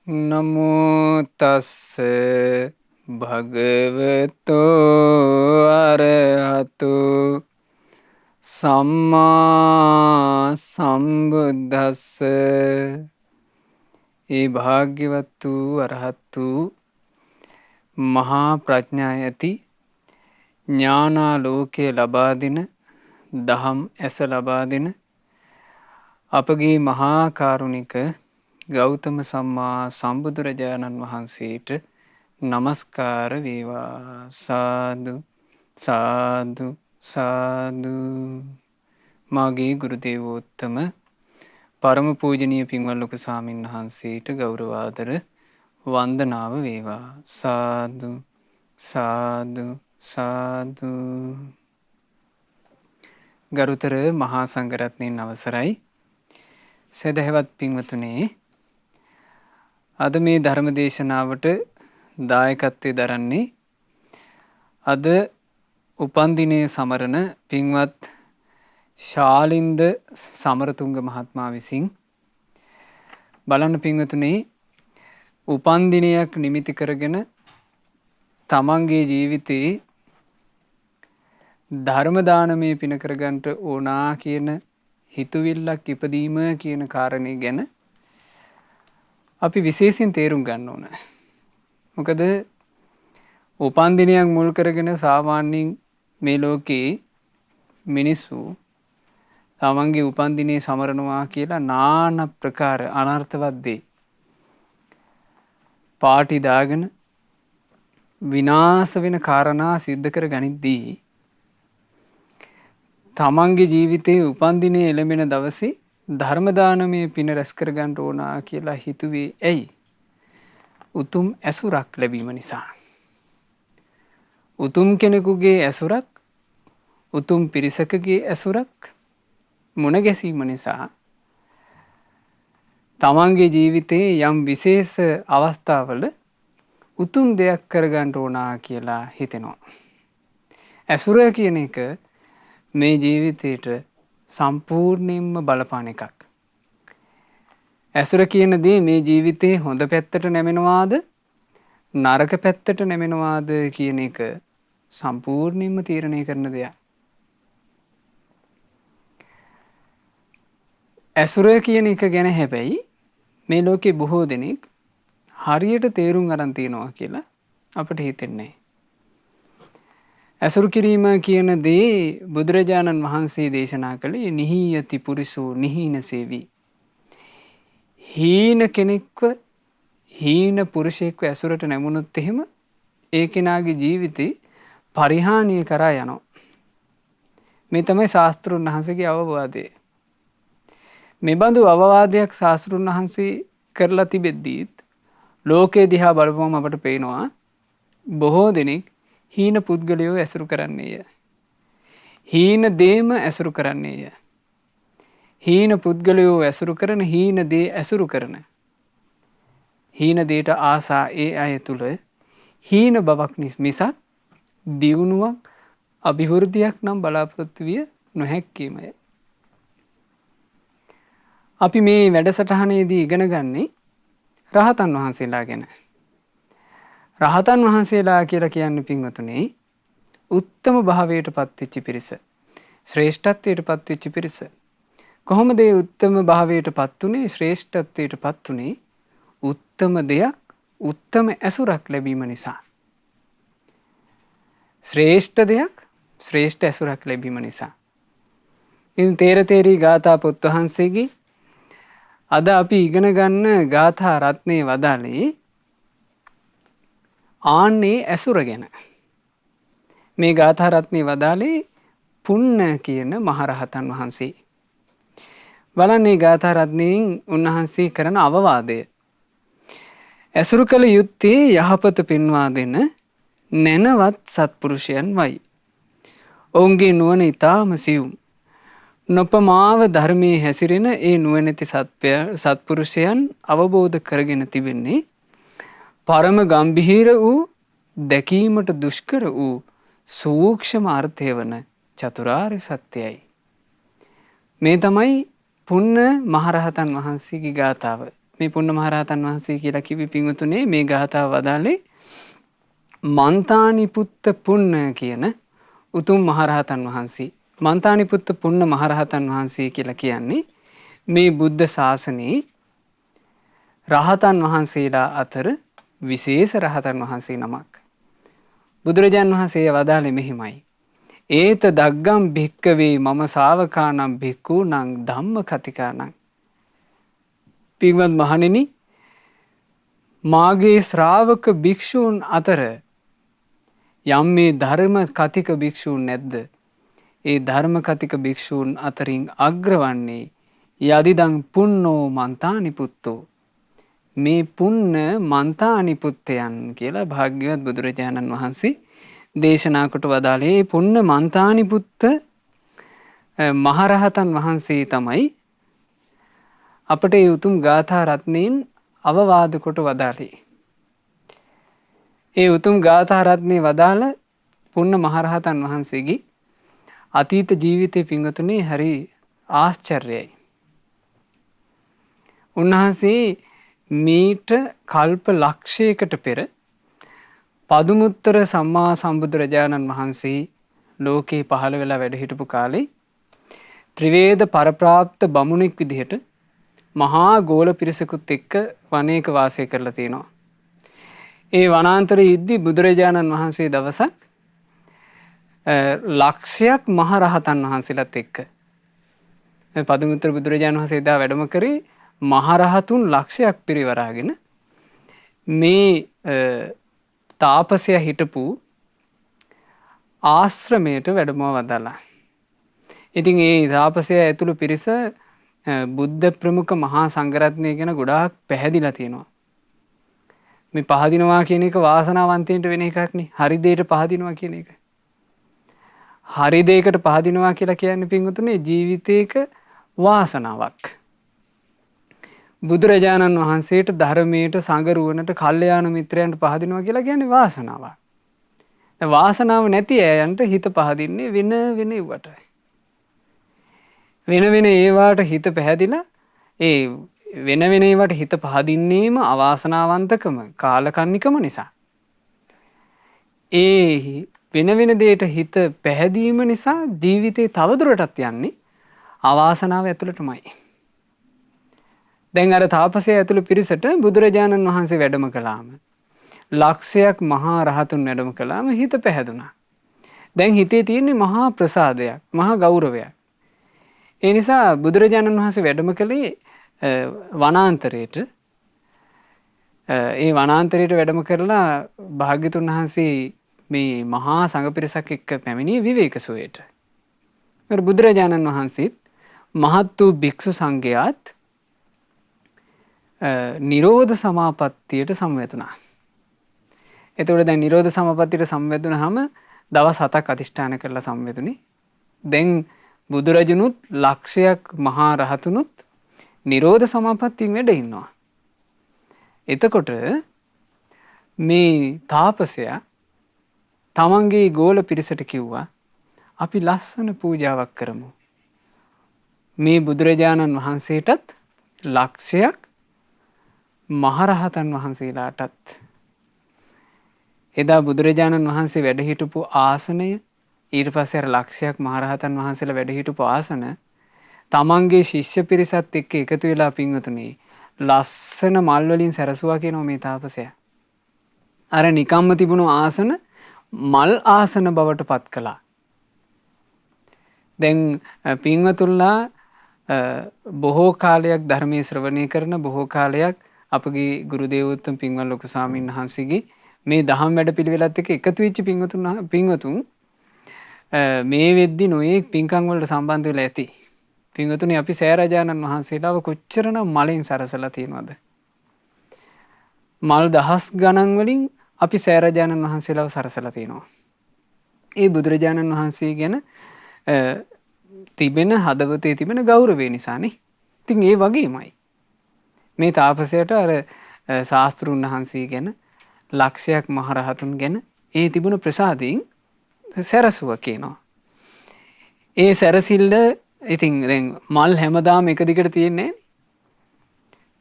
නමෝ තස්ස භගවතෝ අරහතු සම්මා සම්බුද්දස්ස. ඒ භාග්‍යවත් වූ අරහත් වූ මහා ප්‍රඥා ඇති ඥානාලෝකය ලබා දෙන දහම් ඇස ලබා දෙන අපගේ මහා කාරුණික ගෞතම සම්මා සම්බුදුරජාණන් වහන්සේට නමස්කාර වේවා. සාදු සාදු සාදු. මාගේ ගුරු දේවෝත්තම පරම පූජනීය පින්වත් ලොකු ස්වාමීන් වහන්සේට ගෞරවාදර වන්දනාව වේවා. සාදු සාදු සාදු. ගරුතර මහා සංඝරත්නයන් අවසරයි. සදහැවත් පින්වතුනේ, අද මේ ධර්ම දේශනාවට දායකත්වය දරන්නේ අද උපන්දිනය සමරන පින්වත් ශාලින්ද සමරතුංග මහත්මයා විසින්. බලන්න පින්වතුනේ, උපන්දිනයක් නිමිති කරගෙන තමන්ගේ ජීවිතයේ ධර්ම දානමය පින කරගන්නට ඕනා කියන හිතුවිල්ලක් ඉපදීම කියන කාරණය ගැන අපි විශේෂයෙන් තේරුම් ගන්න ඕන. මොකද උපන්දිනයක් මුල් කරගෙන සාමාන්‍යයෙන් මේ ලෝකේ මිනිස්සු තමන්ගේ උපන්දිනේ සමරනවා කියලා නාන ප්‍රකාර අනර්ථවත් දේ පාටි දාගෙන විනාශ වෙන කාරණා සිද්ධ කර ගනිද්දී තමන්ගේ ජීවිතයේ උපන්දිනේ එළඹෙන දවසේ ධර්ම දානමය පින රැස් කර ගන්න ඕනා කියලා හිතුවේ ඇයි? උතුම් ඇසුරක් ලැබීම නිසා. උතුම් කෙනෙකුගේ ඇසුරක්, උතුම් පිරිසකගේ ඇසුරක් මුණ ගැසීම නිසා තමන්ගේ ජීවිතයේ යම් විශේෂ අවස්ථාවල උතුම් දෙයක් කරගන්න ඕනා කියලා හිතෙනවා. ඇසුර කියන එක මේ ජීවිතයට සම්පූර්ණයෙන්ම බලපාන එකක්. ඇසුර කියන දේ මේ ජීවිතේ හොඳ පැත්තට නැමෙනවාද නරක පැත්තට නැමෙනවාද කියන එක සම්පූර්ණයෙන්ම තීරණය කරන දෙයක්. ඇසුර කියන එක ගැන හැබැයි මේ ලෝකේ බොහෝ දෙනෙක් හරියට තේරුම් අරන් තියනවා කියලා අපට හිතෙන්නේ. ඇසුරු කිරීම කියන දේ බුදුරජාණන් වහන්සේ දේශනා කළේ නිහීයති පුරිසෝ නිහීන සේවී. හීන කෙනෙක්ව, හීන පුරුෂයෙක්ව ඇසුරට නැමුණොත් එහෙම ඒ කෙනාගේ ජීවිතේ පරිහානිය කරා යනවා. මේ තමයි ශාස්ත්‍රුන් වහන්සේගේ අවවාදය. මේ බඳු අවවාදයක් ශාස්ත්‍රුන් වහන්සේ කරලා තිබෙද්දීත් ලෝකේ දිහා බලපුවම අපට පේනවා බොහෝ දෙනෙක් හීන පුද්ගලයෝ ඇසුරු කරන්නේය. හීන දේම ඇසුරු කරන්නේය. හීන පුද්ගලයෝ ඇසුරු කරන, හීන දේ ඇසුරු කරන, හීන දේට ආසා ඒ අය තුළ හීන බවක් මිසක් දියුණුවක්, අභිවෘද්ධියක් නම් බලාපොරොත්තු විය නොහැක්කීමය. අපි මේ වැඩසටහනේදී ඉගෙන ගන්නේ රහතන් වහන්සේලා ගැන. රහතන් වහන්සේලා කියලා කියන්නේ පින්වතුනේ උත්තම භාවයට පත්වෙච්ච පිරිස, ශ්‍රේෂ්ඨත්වයට පත්වෙච්ච පිරිස. කොහොමද ඒ උත්තම භාවයට පත් උනේ, ශ්‍රේෂ්ඨත්වයට පත් උනේ? උත්තම දෙයක්, උත්තම ඇසුරක් ලැබීම නිසා. ශ්‍රේෂ්ඨ දෙයක්, ශ්‍රේෂ්ඨ ඇසුරක් ලැබීම නිසා. ඉතින් තේරතේරී ගාථා පොත් වහන්සේගේ අද අපි ඉගෙන ගන්න ගාථා රත්නේ වදාළේ ආන්නේ ඇසුර ගැන. මේ ගාථා රත්නේ වදාළේ පුන්න කියන මහරහතන් වහන්සේ. බලන්නේ ගාථා රත්නයෙන් උන්වහන්සේ කරන අවවාදය. ඇසුරු කළ යුත්තේ යහපත පෙන්වා දෙන නැනවත් සත්පුරුෂයන් වයි. ඔවුන්ගේ නුවණ ඊටාම සියුම්. නොපමාව ධර්මයේ හැසිරෙන ඒ නුවණැති සත්පුරුෂයන් අවබෝධ කරගෙන තිබෙන්නේ පරම ගම්භීර වූ, දැකීමට දුෂ්කර වූ සූක්ෂම අර්ථය වන චතුරාර්ය සත්‍යයයි. මේ තමයි පුන්න මහරහතන් වහන්සේගේ ගාථාව. මේ පුන්න මහරහතන් වහන්සේ කියලා කිවි පිංවතුනේ මේ ගාථාව වදාලේ මන්තානිපුත්ත පුන්න කියන උතුම් මහරහතන් වහන්සේ. මන්තානිපුත්ත පුන්න මහරහතන් වහන්සේ කියලා කියන්නේ මේ බුද්ධ ශාසනයේ රහතන් වහන්සේලා අතර විශේෂ රහතන් වහන්සේ නමක්. බුදුරජාණන් වහන්සේ වදාළේ මෙහිමයි. ඒත දග්ගම් භික්කවේ මම ශාවකානම් භික්ඛූණං ධම්ම කතිකාණං. පින්වත් මහණෙනි, මාගේ ශ්‍රාවක භික්ෂූන් අතර යම් මේ ධර්ම කතික භික්ෂූන් නැද්ද? ඒ ධර්ම කතික භික්ෂූන් අතරින් අග්‍රවන්නේ යදිදං පුන්නෝ මන්තානිපුත්තෝ. මේ පුන්න මන්තානිපුත්තයන් කියලා භාග්‍යවත් බුදුරජාණන් වහන්සේ දේශනා කොට වදාළේ. පුන්න මන්තානිපුත්ත මහරහතන් වහන්සේ තමයි අපට ඒ උතුම් ගාථා රත්නයෙන් අවවාද කොට වදාළේ. ඒ උතුම් ගාථා රත්නයේ වදාළ පුන්න මහරහතන් වහන්සේගේ අතීත ජීවිතේ පිංගතුනේ හරි ආශ්චර්යයි. උන්වහන්සේ මීට කල්ප ලක්ෂයකට පෙර පදුමුත්තර සම්මා සම්බුදුරජාණන් වහන්සේ ලෝකේ පහළ වෙලා වැඩ හිටපු කාලේ ත්‍රිවේද පරප්‍රාප්ත බමුණෙක් විදිහට මහා ගෝල පිරිසකුත් එක්ක වනයේක වාසය කරලා තියෙනවා. ඒ වනාන්තරයේ ඉද්දි බුදුරජාණන් වහන්සේ දවසක් ලක්ෂයක් මහරහතන් වහන්සේලාත් එක්ක පදුමුත්තර බුදුරජාණන් වහන්සේ එදා වැඩම කරේ මහරහතුන් ලක්ෂයක් පිරිවරාගෙන මේ තාපසයා හිටපු ආශ්‍රමයට වැඩම වදාලා. ඉතින් ඒ තාපසයා ඇතුළු පිරිස බුද්ධ ප්‍රමුඛ මහා සංඝරත්නය ගැන ගොඩාක් පැහැදිලා තියෙනවා. මේ පහදිනවා කියන එක වාසනාවන්තයින්ට වෙන එකක් නේ. හරි දෙයට පහදිනවා කියන එක. හරි දෙයකට පහදිනවා කියලා කියන්නේ පින්වතුනි ජීවිතේක වාසනාවක්. බුදුරජාණන් වහන්සේට ධර්මයට සංගරුවනට කල්යාණ මිත්‍රයන්ට පහදිනවා කියලා කියන්නේ වාසනාවක්. වාසනාව නැති අයන්ට හිත පහදින්නේ වෙන වෙන ඒවට. වෙන වෙන ඒවාට හිත පැහැදිලා ඒ වෙන වෙන ඒවාට හිත පහදින්නේම අවාසනාවන්තකම කාලකන්නිකම නිසා. ඒ වෙන වෙන දෙයට හිත පැහැදීම නිසා ජීවිතේ තවදුරටත් යන්නේ අවාසනාව ඇතුළටමයි. දැන් අර තාපසය ඇතුළු පිරිසට බුදුරජාණන් වහන්සේ වැඩම කළාම ලක්ෂයක් මහා රහතුන් වැඩම කළාම හිත පැහැදුනා. දැන් හිතේ තියෙන්නේ මහා ප්‍රසාදයක්, මහා ගෞරවයක්. ඒ නිසා බුදුරජාණන් වහන්සේ වැඩම කළේ වනාන්තරයට. ඒ වනාන්තරයට වැඩම කරලා භාග්‍යතුන් වහන්සේ මේ මහා සංඝ පිරිසක් එක්ක පැමිණියේ විවේක සුවයට. බුදුරජාණන් වහන්සේත් මහත් වූ භික්ෂු සංඝයාත් නිරෝධ සමාපත්තියට සම්වැදුණා. එතකොට දැන් නිරෝධ සමාපත්තියට සම්වැදුනහම දවස් 7ක් අතිෂ්ඨාන කරලා සම්වැදුනේ. දැන් බුදුරජුනුත් ලක්ෂයක් මහා රහතුනුත් නිරෝධ සමාපත්තියෙන් වැඩ ඉන්නවා. එතකොට මේ තාපසයා තමන්ගේ ගෝල පිරිසට කිව්වා අපි ලස්සන පූජාවක් කරමු. මේ බුදුරජාණන් වහන්සේටත් ලක්ෂයක් මහරහතන් වහන්සේලාටත්. එදා බුදුරජාණන් වහන්සේ වැඩ හිටපු ආසනය ඊට පස්සේ අර ලක්ෂයක් මහරහතන් වහන්සේලා වැඩ හිටපු ආසන තමන්ගේ ශිෂ්‍ය පිරිසත් එක්ක එකතු වෙලා පින්වතුනි ලස්සන මල් වලින් සැරසුවා කියනවා මේ තාපසයා. අර නිකම්ම තිබුණු ආසන මල් ආසන බවට පත් කළා. දැන් පින්වතුන්ලා බොහෝ කාලයක් ධර්මයේ ශ්‍රවණය කරන බොහෝ කාලයක් අපගේ ගුරු දේවෝත්තම පින්වත් ලොකු ස්වාමීන් වහන්සේගේ මේ දහම් වැඩ පිළිවෙලත් එක්ක එකතු වෙච්ච පින්වතුන් මේ වෙද්දි නොයේ පින්කම් වලට සම්බන්ධ වෙලා ඇති. පින්වතුනි අපි සෑරජානන් වහන්සේලාව කොච්චරනම් මලින් සරසලා තියෙනවද? මල් දහස් ගණන් වලින් අපි සෑරජානන් වහන්සේලාව සරසලා තියෙනවා. ඒ බුදුරජාණන් වහන්සේ ගැන තිබෙන හදවතේ තිබෙන ගෞරවය නිසානේ. ඉතින් ඒ වගේමයි මේ තාපසයට අර ශාස්ත්‍රුන් වහන්සේ ගැන ලක්ෂයක් මහරහතුන් ගැන ඒ තිබුණු ප්‍රසාදයෙන් සැරසුව කියනවා. ඒ සැරසිල්ල ඉතින් දැන් මල් හැමදාම එක දිගට තියෙන්නේ.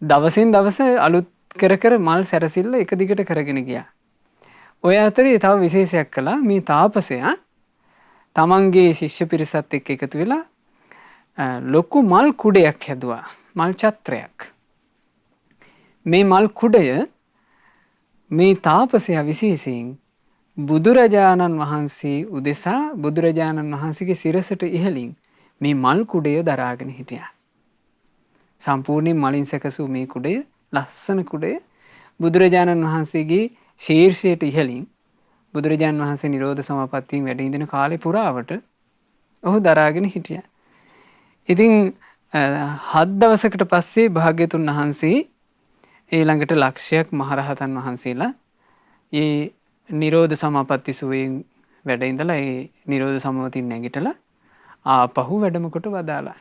දවසින් දවස අලුත් කර කර මල් සැරසිල්ල එක දිගට කරගෙන ගියා. ඔය අතරේ තව විශේෂයක් කළා. මේ තාපසයා තමන්ගේ ශිෂ්‍ය පිරිසත් එක්ක එකතු වෙලා ලොකු මල් කුඩයක් හැදුවා. මල් චත්‍රයක්. මේ මල් කුඩය මේ තාපසයා විශේෂයෙන් බුදුරජාණන් වහන්සේ උදෙසා බුදුරජාණන් වහන්සේගේ සිරසට ඉහළින් මේ මල් කුඩය දරාගෙන හිටියා. සම්පූර්ණයෙන් මලින් සැකසූ මේ කුඩය, ලස්සන කුඩය බුදුරජාණන් වහන්සේගේ ශීර්ෂයට ඉහළින් බුදුරජාණන් වහන්සේ නිරෝධ සමාපත්තියෙන් වැඩ ඉඳින කාලේ පුරාවට ඔහු දරාගෙන හිටියා. ඉතින් 7 දවසකට පස්සේ භාග්‍යතුන් වහන්සේ ඊළඟට ලක්ෂයක් මහරහතන් වහන්සේලා ඒ නිරෝධ සමාපatti සුවයෙන් වැඩ ඉඳලා ඒ නිරෝධ සමාපත්තියෙන් නැගිටලා ආපහු වැඩම කොට වදාලා.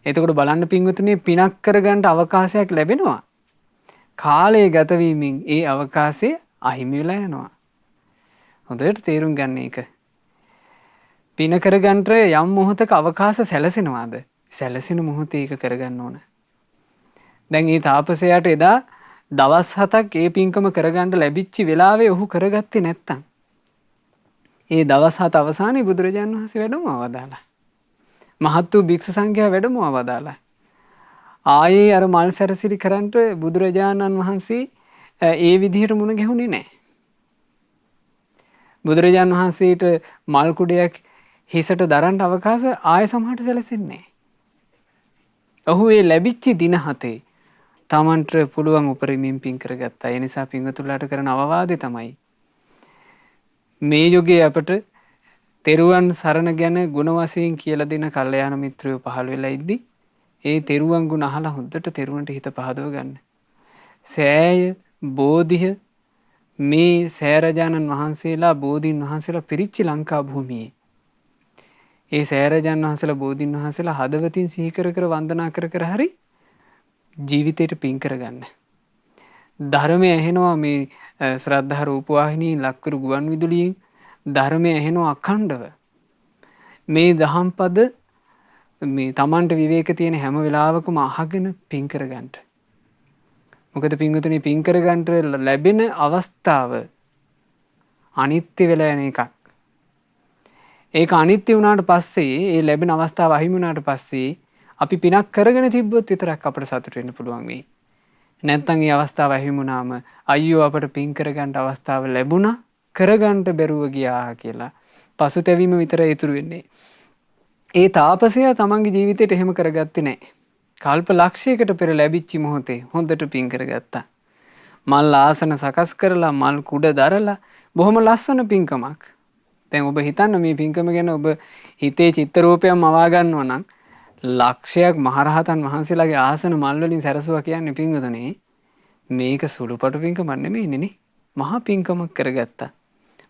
එතකොට බලන්න පින්වතුනි, පිනක් කරගන්න අවකාශයක් ලැබෙනවා. කාලය ගත වීමෙන් ඒ අවකාශය අහිමි වෙලා යනවා. හොඳට තේරුම් ගන්න එක. පින කරගන්න යම් මොහොතක අවකාශ සැලසෙනවාද? සැලසෙන මොහොතේ ඒක කරගන්න ඕන. දැන් මේ තාපසයාට එදා දවස් 7ක් ඒ පින්කම කරගන්න ලැබිච්ච වෙලාවේ ඔහු කරගත්තේ නැත්තම් ඒ දවස් 7 අවසානයේ බුදුරජාණන් වහන්සේ වැඩම අවදාලා. මහත් වූ භික්ෂු සංඝයා වැඩම අවදාලා. ආයේ අර මල් සැරසිලි කරන්ට බුදුරජාණන් වහන්සේ ඒ විදිහට මුණ ගැහුනේ නැහැ. බුදුරජාණන් වහන්සේට මල් කුඩයක් හිසට දරන්න අවකාශ ආය සමහරට සැලසෙන්නේ නැහැ. ඔහු ඒ ලැබිච්ච දින 7 තමන්ට පුළුවන් උපරිමයෙන් පින් කරගත්තා. ඒ නිසා පින්වතුන්ලාට කරන අවවාදය තමයි මේ යුගයේ අපට තෙරුවන් සරණ ගැන ගුණ වශයෙන් කියලා දෙන කල්යාණ මිත්‍රයෝ පහළ වෙලා ඉද්දි ඒ තෙරුවන් ගුණ අහලා හොඳට තෙරුවන්ට හිත පහදව ගන්න. සෑය, බෝධිය, මේ සෑරජානන් වහන්සේලා බෝධීන් වහන්සේලා පිරිච්ච ලංකා භූමියේ ඒ සෑරජානන් වහන්සේලා බෝධීන් වහන්සේලා හදවතින් සිහි කර කර වන්දනා කර කර හරි ජීවිතයට පින් කරගන්න. ධර්මය ඇහෙනවා මේ ශ්‍රද්ධා රූපවාහිනී ලක්කරු ගුවන් විදුලියෙන් ධර්මය ඇහෙනවා අඛණ්ඩව. මේ දහම් පද මේ Tamanට විවේක තියෙන හැම වෙලාවකම අහගෙන පින් කරගන්න. මොකද පින්වතුනි, පින් කරගන්න ලැබෙන අවස්ථාව අනිත්‍ය වෙලා යන එකක්. ඒක අනිත්‍ය වුණාට පස්සේ ඒ ලැබෙන අවස්ථාව අහිමි වුණාට පස්සේ අපි පිනක් කරගෙන තිබ්බොත් විතරක් අපට සතුට වෙන්න පුළුවන් වෙයි. නැත්නම් ඒ අවස්ථාව අහිමි වුණාම අයියෝ අපට පින් කරගන්න අවස්ථාව ලැබුණා කරගන්න බැරුව ගියා කියලා පසුතැවීම විතරයි ඉතුරු වෙන්නේ. ඒ තාපසයා තමන්ගේ ජීවිතේට එහෙම කරගත්තේ නැහැ. කල්ප ලක්ෂයකට පෙර ලැබිච්ච මොහොතේ හොඳට පින් කරගත්තා. මල් ආසන සකස් කරලා මල් කුඩ දරලා බොහොම ලස්සන පින්කමක්. දැන් ඔබ හිතන්න මේ පින්කම ගැන ඔබ හිතේ චිත්ත රූපයක් මවා ගන්නවා නම් ලක්ෂයක් මහරහතන් වහන්සේලාගේ ආසන මල් වලින් සැරසුවා කියන්නේ පින්වතුනි, මේක සුළුපටු පින්කමක් නෙමෙයිනේ. මහා පින්කමක් කරගත්තා.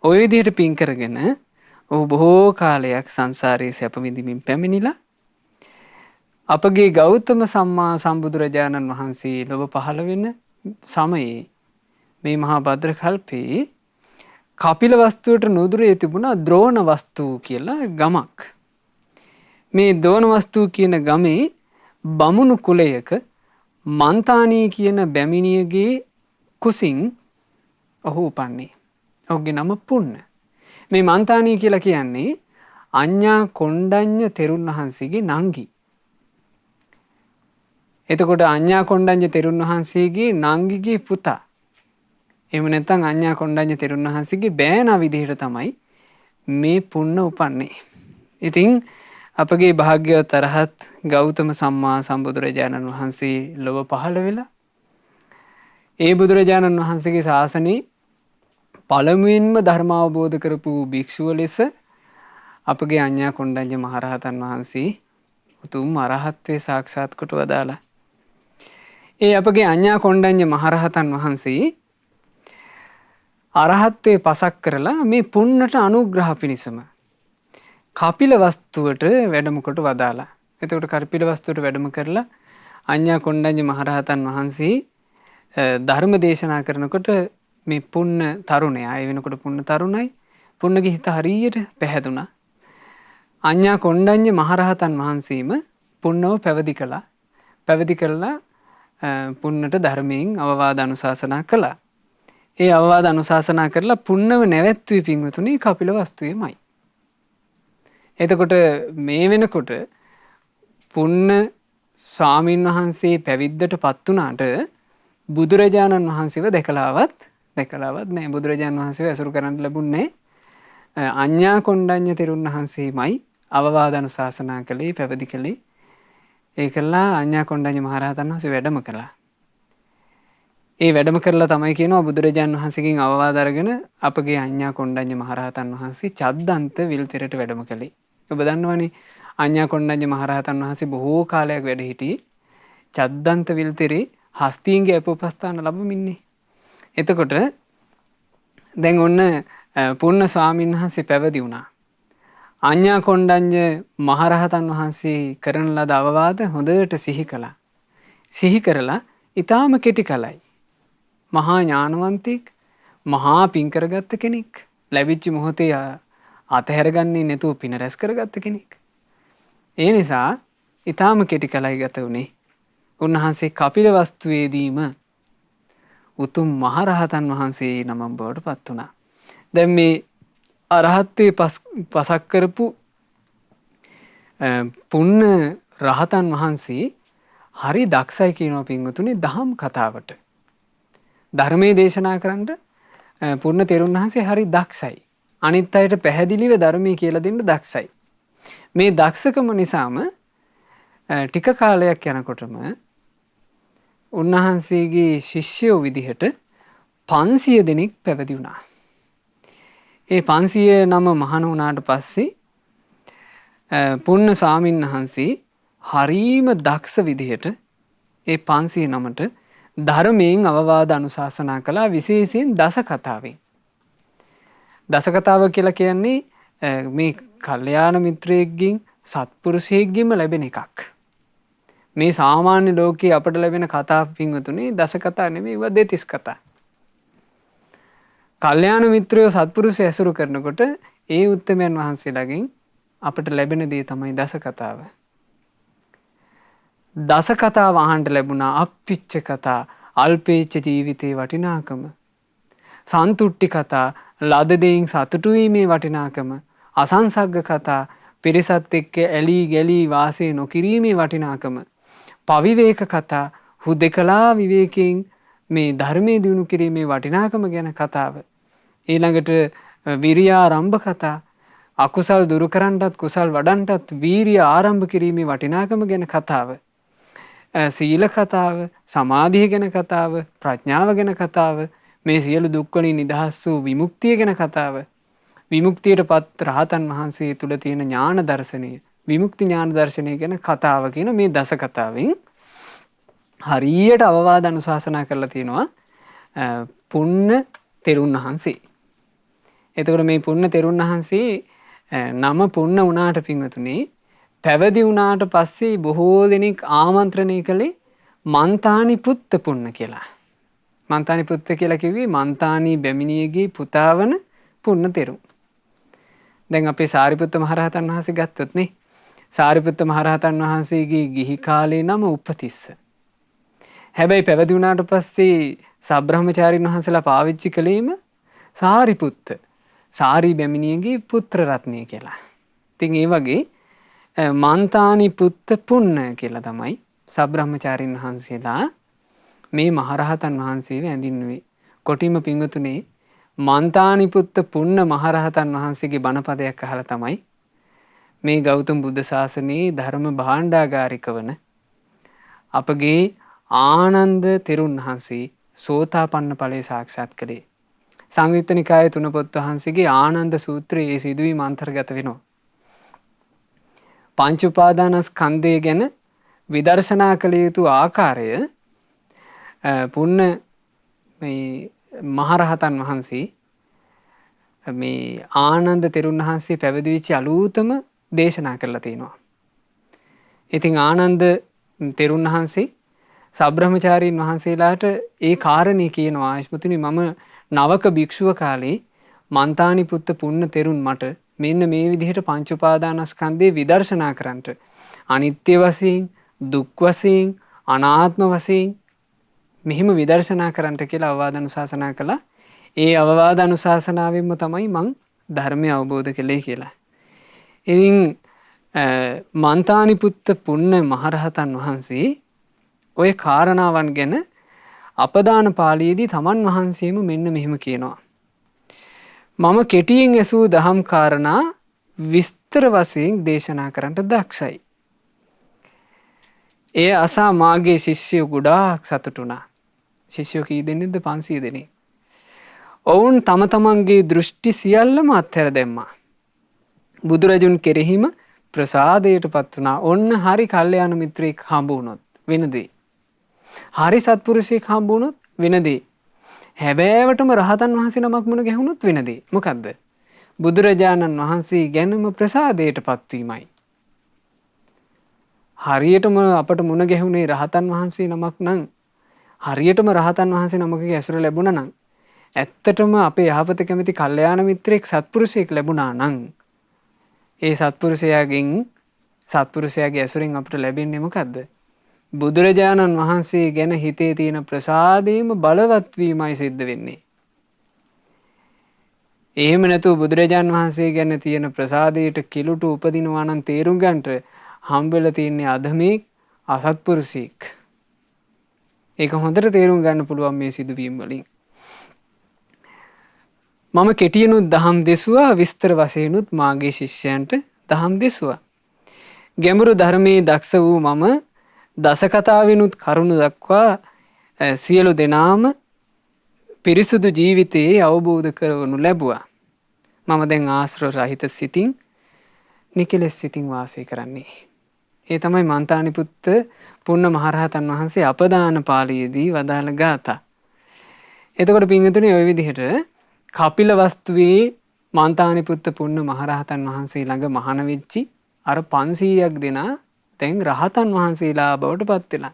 ওই විදිහට පින් කරගෙන ඔහු බොහෝ කාලයක් සංසාරයේ සැප විඳින්මින් පැමිණිලා අපගේ ගෞතම සම්මා සම්බුදුරජාණන් වහන්සේ ලොව පහළ වෙන සමයේ මේ මහා භද්‍ර කල්පේ කපිල වස්තුවට නුදුරේ තිබුණා ද්‍රෝණ වස්තු කියලා ගමක්. මේ ද්‍රෝණ වස්තු කියන ගමේ බමුණු කුලයක මන්තානී කියන බැමිණියගේ කුසින් ඔහු උපන්නේ. ඔහුගේ නම පුන්න. මේ මන්තානී කියලා කියන්නේ අඤ්ඤා කොණ්ඩඤ්ඤ තෙරුන් වහන්සේගේ නංගි. එතකොට අඤ්ඤා කොණ්ඩඤ්ඤ තෙරුන් වහන්සේගේ නංගිගේ පුතා. එහෙම නැත්නම් අඤ්ඤා කොණ්ඩඤ්ඤ තෙරුන් වහන්සේගේ බෑනා විදිහට තමයි මේ පුන්න උපන්නේ. ඉතින් අපගේ භාග්‍යවත් අරහත් ගෞතම සම්මා සම්බුදුරජාණන් වහන්සේ ලොව පහළ වෙලා ඒ බුදුරජාණන් වහන්සේගේ ශාසනයේ පළමුවෙන්ම ධර්ම අවබෝධ කරපු භික්ෂුව ලෙස අපගේ අඤ්ඤා කොණ්ඩඤ්ඤ මහරහතන් වහන්සේ උතුම් අරහත්ත්වේ සාක්ෂාත් කොට වදාලා. ඒ අපගේ අඤ්ඤා කොණ්ඩඤ්ඤ මහරහතන් වහන්සේ අරහත්ත්වේ පසක් කරලා මේ පුන්නට අනුග්‍රහ පිණිසම කපිල වස්තුවට වැඩම කොට වදාලා. එතකොට කපිල වස්තුවට වැඩම කරලා අඤ්ඤා කොණ්ඩඤ්ඤ මහරහතන් වහන්සේ ධර්ම දේශනා කරනකොට මේ පුන්න තරුණයා, ඒ වෙනකොට පුන්න තරුණයි, පුන්නගේ හිත හරියට පැහැදුනා. අඤ්ඤා කොණ්ඩඤ්ඤ මහරහතන් වහන්සේම පුන්නව පැවිදි කළා. පැවිදි කරලා පුන්නට ධර්මයෙන් අවවාද අනුශාසනා කළා. ඒ අවවාද අනුශාසනා කරලා පුන්නව නැවැත්වී පින්වතුනි කපිල වස්තුවේමයි. එතකොට මේ වෙනකොට පුන්න ස්වාමීන් වහන්සේ පැවිද්දට පත් වුණාට බුදුරජාණන් වහන්සේව දැකලාවත් නෑ. බුදුරජාණන් වහන්සේව ඇසුරු කරන්න ලැබුණේ අඤ්ඤා කොණ්ඩඤ්ඤ තෙරුන් වහන්සේමයි අවවාද අනුශාසනා කළේ, පැවිදි කළේ. ඒකලා අඤ්ඤා කොණ්ඩඤ්ඤ මහරහතන් වහන්සේ වැඩම කළා. ඒ වැඩම කරලා තමයි කියනවා බුදුරජාණන් වහන්සේගෙන් අවවාද අරගෙන අපගේ අඤ්ඤා කොණ්ඩඤ්ඤ මහරහතන් වහන්සේ චද්දන්ත විල්තෙරට වැඩම කළේ. ඔබ දන්නවනේ අඤ්ඤා කොණ්ඩඤ්ඤ මහරහතන් වහන්සේ බොහෝ කාලයක් වැඩ සිටියේ චද්දන්ත විල්තෙරේ හස්තීන්ගේ අපෝපස්ථාන ලැබෙමින්නේ. එතකොට දැන් ඔන්න පුන්න ස්වාමීන් වහන්සේ පැවිදි වුණා. අඤ්ඤා කොණ්ඩඤ්ඤ මහරහතන් වහන්සේ කරන ලද අවවාද හොඳට සිහි කළා. සිහි කරලා ඊටාම කෙටි කලයි. මහා ඥානවන්තෙක්, මහා පින් කරගත්ත කෙනෙක්, ලැබිච්ච මොහොතේ අතහැරගන්නේ නැතුව පින රැස් කරගත්ත කෙනෙක්. ඒ නිසා ඊටාම කෙටි කලයි ගත වුණේ. උන්වහන්සේ කපිල වස්තුවේදීම උතුම් මහරහතන් වහන්සේ නමක් බවට පත් වුණා. දැන් මේ අරහත්ත්වයේ පසක් කරපු පුන්න රහතන් වහන්සේ හරි දක්ෂයි කියනවා පින්වතුනි දහම් කතාවට. ධර්මයේ දේශනා කරන්න පුන්න තෙරුන් වහන්සේ හරි දක්ෂයි. අනිත් අයට පැහැදිලිව ධර්මයේ කියලා දෙන්න දක්ෂයි. මේ දක්ෂකම නිසාම ටික කාලයක් යනකොටම උන්වහන්සේගේ ශිෂ්‍යයෝ විදිහට 500 දෙනෙක් පැවිදි වුණා. ඒ 500 නම මහාන වුණාට පස්සේ පුන්න ස්වාමීන් වහන්සේ හරීම දක්ෂ විදිහට ඒ 500 නමට ධර්මයෙන් අවවාද අනුශාසනා කළා, විශේෂයෙන් දස කතාවෙන්. දස කතාව කියලා කියන්නේ මේ කල්යාණ මිත්‍රයෙක්ගෙන් සත්පුරුෂයෙක්ගෙන්ම ලැබෙන එකක්. මේ සාමාන්‍ය ලෝකයේ අපට ලැබෙන කතා පින්වතුනි දස කතා නෙමෙයි, ඒවා දෙතිස් කතා. කල්යාණ මිත්‍රයෝ සත්පුරුෂය ඇසුරු කරනකොට ඒ උත්තමයන් වහන්සේලාගෙන් අපට ලැබෙන දේ තමයි දස කතාව. දස කතාව අහන්න ලැබුණා. අප්පිච්ච කතා, අල්පේච්ච ජීවිතේ වටිනාකම, සන්තුට්ටි කතා, ලද දෙයින් සතුටු වීමේ වටිනාකම, අසංසග්ග කතා, පිරිසත් එක්ක ඇලී ගැලී වාසය නොකිරීමේ වටිනාකම, පවිවේක කතා, හුදෙකලා විවේකයෙන් මේ ධර්මයේ දියුණු කිරීමේ වටිනාකම ගැන කතාව. ඊළඟට විරියාරම්භ කතා, අකුසල් දුරු කරන්නටත් කුසල් වඩන්නටත් වීරිය ආරම්භ කිරීමේ වටිනාකම ගැන කතාව. සීල කතාව, සමාධිය ගැන කතාව, ප්‍රඥාව ගැන කතාව, මේ සියලු දුක් වලින් නිදහස් වූ විමුක්තිය ගැන කතාව. විමුක්තියටපත් රහතන් වහන්සේ තුල තියෙන ඥාන දර්ශනය, විමුක්ති ඥාන දර්ශනය ගැන කතාව කියන මේ දස කතාවෙන් හරියට අවවාද අනුශාසනා කරලා තියෙනවා පුන්න තෙරුන් වහන්සේ. එතකොට මේ පුන්න තෙරුන් වහන්සේ නම පුන්න වුණාට පින්වතුනි පැවිදි වුණාට පස්සේ බොහෝ දෙනෙක් ආමන්ත්‍රණය කළේ මන්තානි පුත්ත පුන්න කියලා. මන්තානි පුත්ත කියලා කිව්වේ මන්තානි බැමිණියගේ පුතා වන පුන්න තෙරුන්. දැන් අපේ සාරිපුත්ත මහරහතන් වහන්සේ ගත්තොත් නේ, සාරිපුත්ත මහරහතන් වහන්සේගේ ගිහි කාලේ නම උපතිස්ස. හැබැයි පැවිදි වුණාට පස්සේ සබ්‍රහ්මචාරීන් වහන්සේලා පාවිච්චි කළේම සාරිපුත්ත, සාරි බැමිණියගේ පුත්‍ර රත්නය කියලා. ඉතින් ඒ වගේ මන්තානි පුත්ත පුන්න කියලා තමයි සබ්‍රහ්මචාරීන් වහන්සේලා මේ මහරහතන් වහන්සේව ඇඳින්නුවේ. කොටිම පිංගුතුනේ මන්තානි පුත්ත පුන්න මහරහතන් වහන්සේගේ බණපදයක් අහලා තමයි මේ ගෞතම බුද්ධ ශාසනයේ ධර්ම භාණ්ඩාගාරික වන අපගේ ආනන්ද තෙරුන් වහන්සේ සෝතාපන්න ඵලය සාක්ෂාත් කළේ. සංයුත්ත නිකායේ තුන පොත් වහන්සේගේ ආනන්ද සූත්‍රයේ ඒ සිදුවීම අන්තර්ගත වෙනවා. පංච උපාදානස්කන්ධය ගැන විදර්ශනා කළ යුතු ආකාරය පුන්න මේ මහරහතන් වහන්සේ මේ ආනන්ද තෙරුන් වහන්සේ පැවිදි වෙච්ච අලුතම දේශනා කරලා තියෙනවා. ඉතින් ආනන්ද තෙරුන් වහන්සේ සබ්‍රහ්මචාරීන් වහන්සේලාට ඒ කාරණේ කියනවා, ආයුෂ්මතුනි මම නවක භික්ෂුව කාලේ මන්තානි පුත්ත පුන්න තෙරුන් මට මෙන්න මේ විදිහට පංච උපාදානස්කන්ධේ විදර්ශනා කරන්නට අනිත්‍ය වශයෙන්, දුක් වශයෙන්, අනාත්ම වශයෙන් මෙහිම විදර්ශනා කරන්නට කියලා අවවාද අනුශාසනා කළා. ඒ අවවාද අනුශාසනාවෙන්ම තමයි මං ධර්මය අවබෝධ කළේ කියලා. ඉතින් මන්තානිපුත්ත පුන්න මහරහතන් වහන්සේ ඔය කාරණාවන් ගැන අපදාන පාළියේදී තමන් වහන්සේම මෙන්න මෙහෙම කියනවා. මම කෙටියෙන් ඇසූ දහම් කාරණා විස්තර වශයෙන් දේශනා කරන්නට දක්ෂයි. එය අසා මාගේ ශිෂ්‍යයෝ ගොඩාක් සතුටු වුණා. ශිෂ්‍යයෝ කී දෙනෙක්ද? 500 දෙනෙක්. ඔවුන් තම තමන්ගේ දෘෂ්ටි සියල්ලම අත්හැර දැම්මා. බුදුරජුන් කෙරෙහිම ප්‍රසාදයටපත් වුණා. ඔන්න හරි කල්යාණ මිත්‍රයෙක් හම්බ වුණොත් වෙන දේ. හරි සත්පුරුෂයෙක් හම්බ වුණොත් වෙන දේ. හැබෑවටම රහතන් වහන්සේ නමක් මුණ ගැහුණොත් වෙන දේ. මොකද්ද? බුදුරජාණන් වහන්සේ ගැනම ප්‍රසාදයටපත් වීමයි. හරියටම අපට මුණ ගැහුණේ රහතන් වහන්සේ නමක් නම්, හරියටම රහතන් වහන්සේ නමකගේ ඇසුර ලැබුණා නම්, ඇත්තටම අපේ යහපත කැමති කල්යාණ මිත්‍රයෙක් සත්පුරුෂයෙක් ලැබුණා නම්, ඒ සත්පුරුෂයාගේ ඇසුරෙන් අපට ලැබෙන්නේ මොකද්ද? බුදුරජාණන් වහන්සේ ගැන හිතේ තියෙන ප්‍රසාදයම බලවත් වීමයි සිද්ධ වෙන්නේ. එහෙම නැතුව බුදුරජාණන් වහන්සේ ගැන තියෙන ප්‍රසාදයට කිලුට උපදිනවා නම් තේරුම් ගන්නට හම්බෙලා තියෙන්නේ අධමෙක්, අසත්පුරුෂයෙක්. ඒක හොඳට තේරුම් ගන්න පුළුවන් මේ සිදුවීම් වලින්. මම කෙටියනුත් දහම් දෙසුවා, විස්තර වශයෙන්ුත් මාගේ ශිෂ්‍යයන්ට දහම් දෙසුවා. ගැඹුරු ධර්මයේ දක්ෂ වූ මම දස කතාවෙනුත් කරුණු දක්වා සියලු දෙනාම පිරිසුදු ජීවිතයේ අවබෝධ කරවනු ලැබුවා. මම දැන් ආශ්‍රව රහිත සිතින්, නිකලෙස් සිතින් වාසය කරන්නේ. ඒ තමයි මන්තානිපුත්ත පුන්න මහරහතන් වහන්සේ අපදාන පාළියේදී වදාළ ගාථා. එතකොට පින්වතුනි, ওই විදිහට කපිලවස්තුවේ මන්තානිපුත්ත පුන්න මහරහතන් වහන්සේ ළඟ මහාන වෙච්චි අර 500ක් දෙනා දැන් රහතන් වහන්සේලා බවට පත් වෙලා.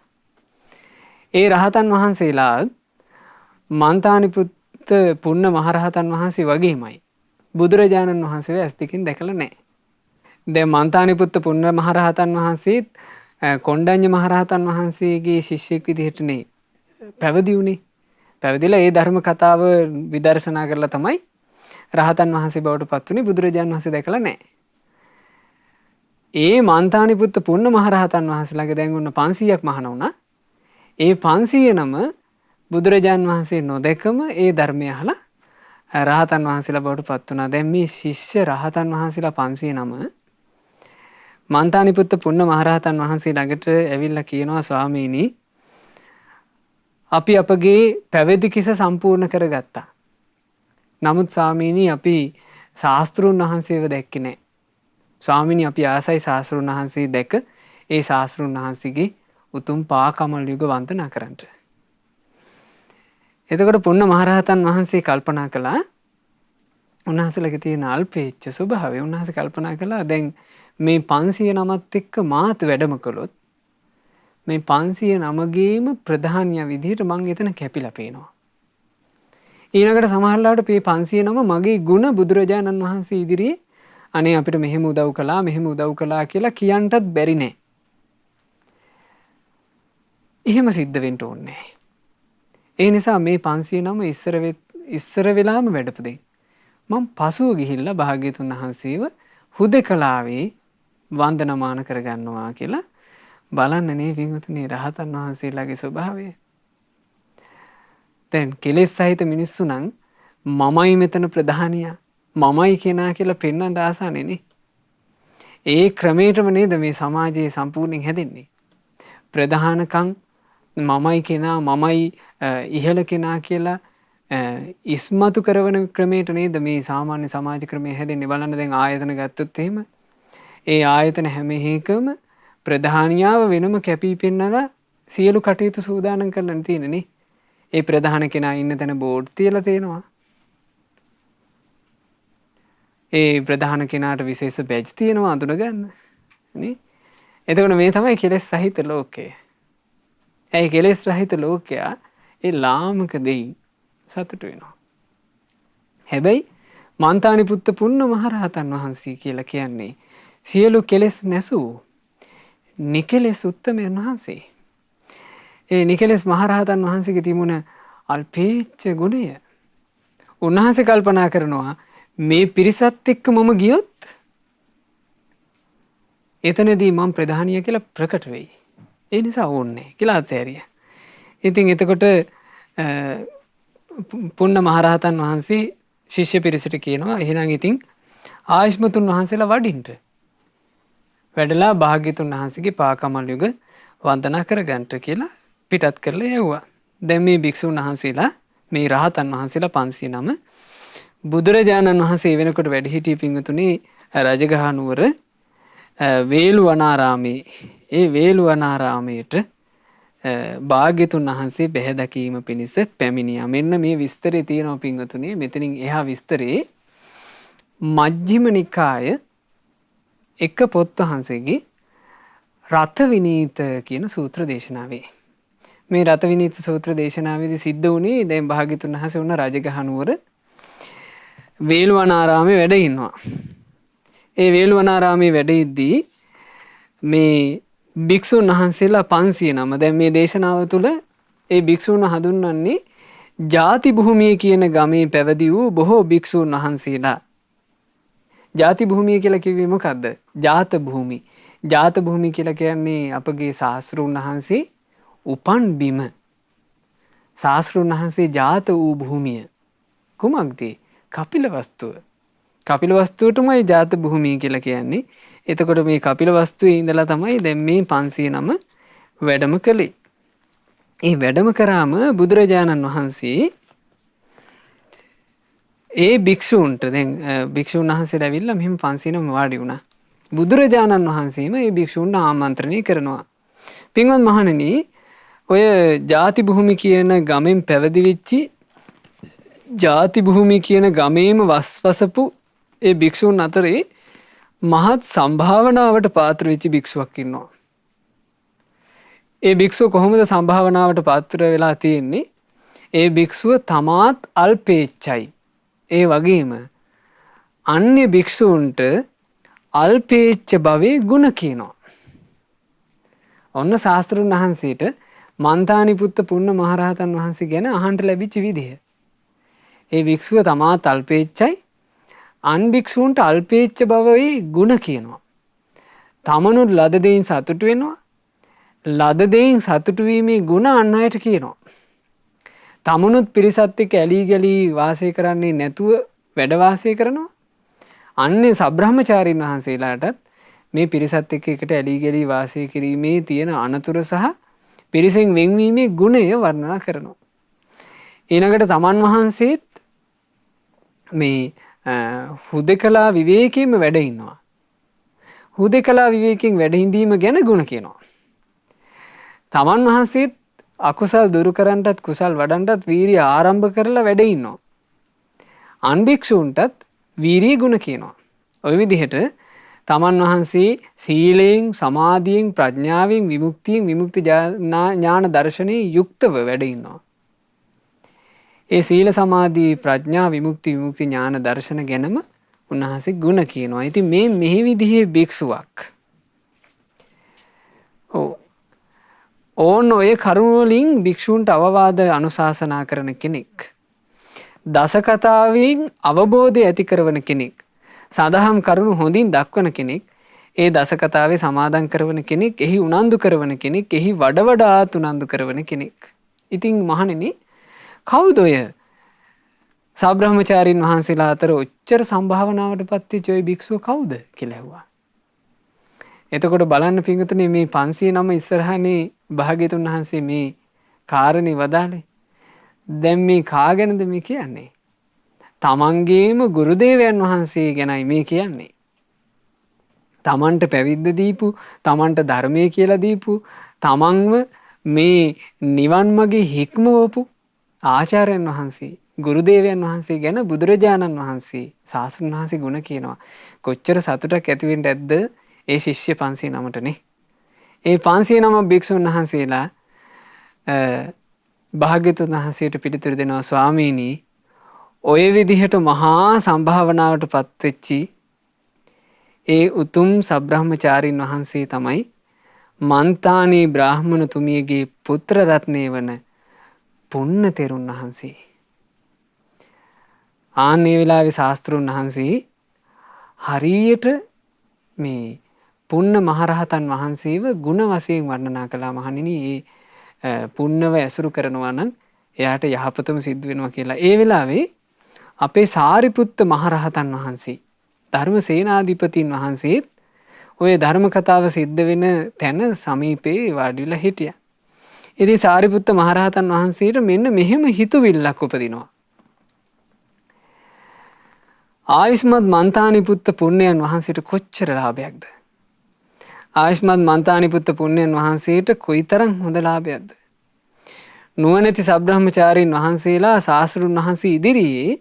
ඒ රහතන් වහන්සේලා මන්තානිපුත්ත පුන්න මහරහතන් වහන්සේ වගේමයි බුදුරජාණන් වහන්සේව ඇස් දෙකෙන් දැකලා නැහැ. දැන් මන්තානිපුත්ත පුන්න මහරහතන් වහන්සේත් කොණ්ඩඤ්ඤ මහරහතන් වහන්සේගේ ශිෂ්‍යෙක් විදිහටනේ පැවිදි වුණේ. පැවිදිලා ඒ ධර්ම කතාව විදර්ශනා කරලා තමයි රහතන් වහන්සේ බවට පත් වුණේ. බුදුරජාණන් වහන්සේ දැකලා නැහැ. ඒ මන්තානිපුත්ත පුන්න මහරහතන් වහන්සේලාගේ දැන් උන්න 500ක් මහාන වුණා. ඒ 500 නම බුදුරජාන් වහන්සේ නොදැකම ඒ ධර්මය අහලා රහතන් වහන්සේලා බවට පත් වුණා. දැන් මේ ශිෂ්‍ය රහතන් වහන්සේලා 500 නම මන්තානිපුත්ත පුන්න මහරහතන් වහන්සේ ළඟට ඇවිල්ලා කියනවා, ස්වාමීනි, අපි අපගේ පැවිදි කිස සම්පූර්ණ කරගත්තා. නමුත් ස්වාමීනි, අපි ශාස්ත්‍රූන් වහන්සේව දැක්කේ නැහැ. ස්වාමීනි, අපි ආසයි ශාස්ත්‍රූන් වහන්සේ දැක ඒ ශාස්ත්‍රූන් වහන්සේගේ උතුම් පා කමල් යුග වන්දනා කරන්නට. එතකොට පුන්න මහරහතන් වහන්සේ කල්පනා කළා, උන්වහන්සේලගේ තියෙන අල්පේච්ඡ ස්වභාවය. උන්වහන්සේ කල්පනා කළා, දැන් මේ 500 නමත් එක්ක මාත් වැඩම කළොත් මේ 500 නමගේම ප්‍රධානියා විදිහට මං එතන කැපිලා පේනවා. ඊළඟට සමහරවිට මේ 500 නම මගේ ಗುಣ බුදුරජාණන් වහන්සේ ඉදිරියේ අනේ අපිට මෙහෙම උදව් කළා, මෙහෙම උදව් කළා කියලා කියන්නටත් බැරි නෑ. එහෙම සිද්ධ වෙන්න ඕනේ. ඒ නිසා මේ 500 නම ඉස්සර වෙලාම වැඩපු දෙයි. මම පසුව ගිහිල්ලා භාග්‍යතුන් වහන්සේව හුදකලාවේ වන්දනමාන කරගන්නවා කියලා බලන්න නේ පින්වතුනි රහතන් වහන්සේලාගේ ස්වභාවය. දැන් කෙලෙස් සහිත මිනිස්සු නම් මමයි මෙතන ප්‍රධානියා, මමයි කෙනා කියලා පෙන්වන්න ආසානේ නේ. ඒ ක්‍රමයටම නේද මේ සමාජයේ සම්පූර්ණයෙන් හැදෙන්නේ. ප්‍රධානකම් මමයි කෙනා, මමයි ඉහළ කෙනා කියලා ඉස්මතු කරන ක්‍රමයට නේද මේ සාමාන්‍ය සමාජ ක්‍රමය හැදෙන්නේ. බලන්න දැන් ආයතන ගත්තොත් එහෙම ඒ ආයතන හැම එකම ප්‍රධානියාව වෙනම කැපී පෙන්නලා සියලු කටයුතු සූදානම් කරලා තියෙන්නේ නේ. ඒ ප්‍රධාන කෙනා ඉන්න තැන බෝඩ් තියලා තියෙනවා. ඒ ප්‍රධාන කෙනාට විශේෂ බැජ් තියෙනවා අඳුන ගන්න නේ. එතකොට මේ තමයි කෙලෙස් සහිත ලෝකය. ඒ කෙලෙස් රහිත ලෝකයා ඒ ලාමක දෙයින් සතුට වෙනවා. හැබැයි මන්තානිපුත්ත පුන්න මහරහතන් වහන්සේ කියලා කියන්නේ සියලු කෙලෙස් නැසූ නිකලෙස් උත්තමයන් වහන්සේ. ඒ නිකලස් මහරහතන් වහන්සේගේ තිබුණ අල්පේච්ඡ ගුණය. උන්වහන්සේ කල්පනා කරනවා මේ පිරිසත් එක්ක මම ගියොත් එතනදී මම ප්‍රධානිය කියලා ප්‍රකට වෙයි. ඒ නිසා ඕනේ කියලා අතෑරිය. ඉතින් එතකොට පුන්න මහරහතන් වහන්සේ ශිෂ්‍ය පිරිසට කියනවා එහෙනම් ඉතින් ආයුෂ්මතුන් වහන්සේලා වඩින්ට. වැඩලා භාග්‍යතුන් වහන්සේගේ පාකමල් යුග වන්දනා කරගන්නට කියලා පිටත් කරලා යවුවා. දැන් මේ භික්ෂුන් වහන්සේලා මේ රහතන් වහන්සේලා 509 බුදුරජාණන් වහන්සේ වෙනකොට වැඩ හිටිය පිංගුතුනි රජගහ නුවර වේළුවනාරාමේ ඒ වේළුවනාරාමයට භාග්‍යතුන් වහන්සේ බැහැ දැකීම පිණිස පැමිණියා. මෙන්න මේ විස්තරේ තියෙනවා පිංගුතුනි. මෙතනින් එහා විස්තරේ මජ්ක්‍ධිම නිකාය එක පොත් වහන්සේගේ රත විනීත කියන සූත්‍ර දේශනාවේ. මේ රත විනීත සූත්‍ර දේශනාවේදී සිද්ධ වුණේ දැන් භාග්‍යතුන් වහන්සේ වුණ රජගහ නුවර වේළුවනාරාමේ වැඩ ඉන්නවා. ඒ වේළුවනාරාමේ වැඩ ඉද්දී මේ භික්ෂුන් වහන්සේලා 509 දැන් මේ දේශනාව තුළ ඒ භික්ෂුන් හඳුන්වන්නේ ජාති භූමිය කියන ගමේ පැවිදි වූ බොහෝ භික්ෂුන් වහන්සේලා. ජාති භූමිය කියලා කිව්වේ මොකද්ද? ජාත භූමි. ජාත භූමි කියලා කියන්නේ අපගේ ශාස්ත්‍රූන් වහන්සේ උපන් බිම. ශාස්ත්‍රූන් වහන්සේ ජාත වූ භූමිය. කුමක්ද? කපිලවස්තුව. කපිලවස්තුවටමයි ජාත භූමිය කියලා කියන්නේ. එතකොට මේ කපිලවස්තුවේ ඉඳලා තමයි දැන් මේ 509 වැඩම කළේ. ඒ වැඩම කරාම බුදුරජාණන් වහන්සේ ඒ භික්ෂූන්ට දැන් භික්ෂූන් වහන්සේලා ඇවිල්ලා මෙහෙම 509 වාඩි වුණා. බුදුරජාණන් වහන්සේම ඒ භික්ෂූන්ට ආමන්ත්‍රණය කරනවා. පින්වත් මහණෙනි, ඔය ජාති භූමි කියන ගමෙන් පැවිදි වෙච්චි ජාති භූමි කියන ගමේම වස්වසපු ඒ භික්ෂූන් අතරේ මහත් සම්භාවනාවට පාත්‍ර වෙච්ච භික්ෂුවක් ඉන්නවා. ඒ භික්ෂුව කොහොමද සම්භාවනාවට පාත්‍ර වෙලා තියෙන්නේ? ඒ භික්ෂුව තමාත් අල්පේච්ඡයි. ඒ වගේම අන්‍ය භික්ෂූන්ට අල්පේච්ඡ භවයේ ගුණ කියනවා. ඔන්න ශාස්ත්‍රඥ වහන්සේට මන්තානිපුත්ත පුන්න මහරහතන් වහන්සේ ගැන අහන්න ලැබිච්ච විදිය. ඒ භික්ෂුව තමාත් අල්පේච්ඡයි, අන් භික්ෂූන්ට අල්පේච්ඡ භවයේ ගුණ කියනවා. තමනුත් ලද දෙයින් සතුටු වෙනවා. ලද දෙයින් සතුටු වීමේ ගුණ අන් අයට කියනවා. තමනුත් පිරිසත් එක්ක ඇලී ගලී වාසය කරන්නේ නැතුව වැඩ වාසය කරනවා. අන්නේ සබ්‍රහ්මචාරීන් වහන්සේලාටත් මේ පිරිසත් එක්ක එකට ඇලී ගලී වාසය කිරීමේ තියෙන අනතුරු සහ පිරිසෙන් වෙන්වීමේ ගුණය වර්ණනා කරනවා. ඊළඟට තමන් වහන්සේත් මේ හුදෙකලා විවේකයෙන්ම වැඩ ඉන්නවා. හුදෙකලා විවේකයෙන් වැඩ හිඳීම ගැන ගුණ කියනවා. තමන් වහන්සේත් අකුසල් දුරු කරන්නටත් කුසල් වඩන්නටත් වීරිය ආරම්භ කරලා වැඩ ඉන්නවා. අන් භික්ෂූන්ටත් වීරිය ගුණ කියනවා. ওই විදිහට තමන් වහන්සේ සීලයෙන්, සමාධියෙන්, ප්‍රඥාවෙන්, විමුක්තියෙන්, විමුක්ති ඥාන දර්ශනයේ යුක්තව වැඩ ඉන්නවා. ඒ සීල සමාධි ප්‍රඥා විමුක්ති විමුක්ති ඥාන දර්ශන ගැනම උන්වහන්සේ ගුණ කියනවා. ඉතින් මේ විදිහේ භික්ෂුවක් ඕන ඔය කරුණ වලින් භික්ෂූන්ට අවවාද අනුශාසනා කරන කෙනෙක්. දස කතාවෙන් අවබෝධය ඇති කරන කෙනෙක්. සදහම් කරුණු හොඳින් දක්වන කෙනෙක්. ඒ දස කතාවේ සමාදන් කරන කෙනෙක්, එහි උනන්දු කරන කෙනෙක්, එහි වඩාත් උනන්දු කරන කෙනෙක්. ඉතින් මහණෙනි, කවුද ඔය සබ්‍රහ්මචාරීන් වහන්සේලා අතර ඔච්චර සම්භාවනාවට පත් වෙච්ච ඔය භික්ෂුව කවුද කියලා ඇහුවා. එතකොට බලන්න පින්වතුනි, මේ 509 ඉස්සරහනේ භාග්‍යතුන් වහන්සේ මේ කාරණේ වදාළේ. දැන් මේ කාගෙනද මේ කියන්නේ? තමන්ගේම ගුරුදේවයන් වහන්සේ ගැනයි මේ කියන්නේ. තමන්ට පැවිද්ද දීපු, තමන්ට ධර්මයේ කියලා දීපු, තමන්ව මේ නිවන් මාගේ හික්මවපු ආචාර්යයන් වහන්සේ, ගුරුදේවයන් වහන්සේ ගැන බුදුරජාණන් වහන්සේ, ශාස්ත්‍රඥ වහන්සේ ගුණ කියනවා. කොච්චර සතුටක් ඇති වෙන්න ඇද්ද ඒ ශිෂ්‍ය 509ටනේ. ඒ 509 භික්ෂුන් වහන්සේලා භාග්‍යතුන් වහන්සේට පිළිතුරු දෙනවා, ස්වාමීනි, ඔය විදිහට මහා සම්භාවනාවට පත් වෙච්චි ඒ උතුම් සබ්‍රහ්මචාරීන් වහන්සේ තමයි මන්තානී බ්‍රාහ්මණතුමියගේ පුත්‍ර රත්නය වන පුන්න තෙරුන් වහන්සේ. ආන්නේ වෙලාවේ ශාස්තෘන් වහන්සේ හරියට මේ පුන්න මහරහතන් වහන්සේව ගුණ වශයෙන් වර්ණනා කළා. මහණෙනි, ඒ පුන්නව ඇසුරු කරනවා නම් එයාට යහපතම සිද්ධ වෙනවා කියලා. ඒ වෙලාවේ අපේ සාරිපුත්ත මහරහතන් වහන්සේ, ධර්ම සේනාධිපතින් වහන්සේත් ඔය ධර්ම කතාව සිද්ධ වෙන තැන සමීපේ වාඩි වෙලා හිටියා. ඉතින් සාරිපුත්ත මහරහතන් වහන්සේට මෙන්න මෙහෙම හිතුවිල්ලක් උපදිනවා. ආයුෂ්මත් මන්තානිපුත්ත පුණ්‍යයන් වහන්සේට කොච්චර ලාභයක්ද? ආයුෂ්මත් මන්තානිපුත්ත පුණ්‍යයන් වහන්සේට කොයිතරම් හොඳ ලාභයක්ද? නුවණැති සබ්‍රහ්මචාරීන් වහන්සේලා ශාස්ත්‍රුන් වහන්සේ ඉදිරියේ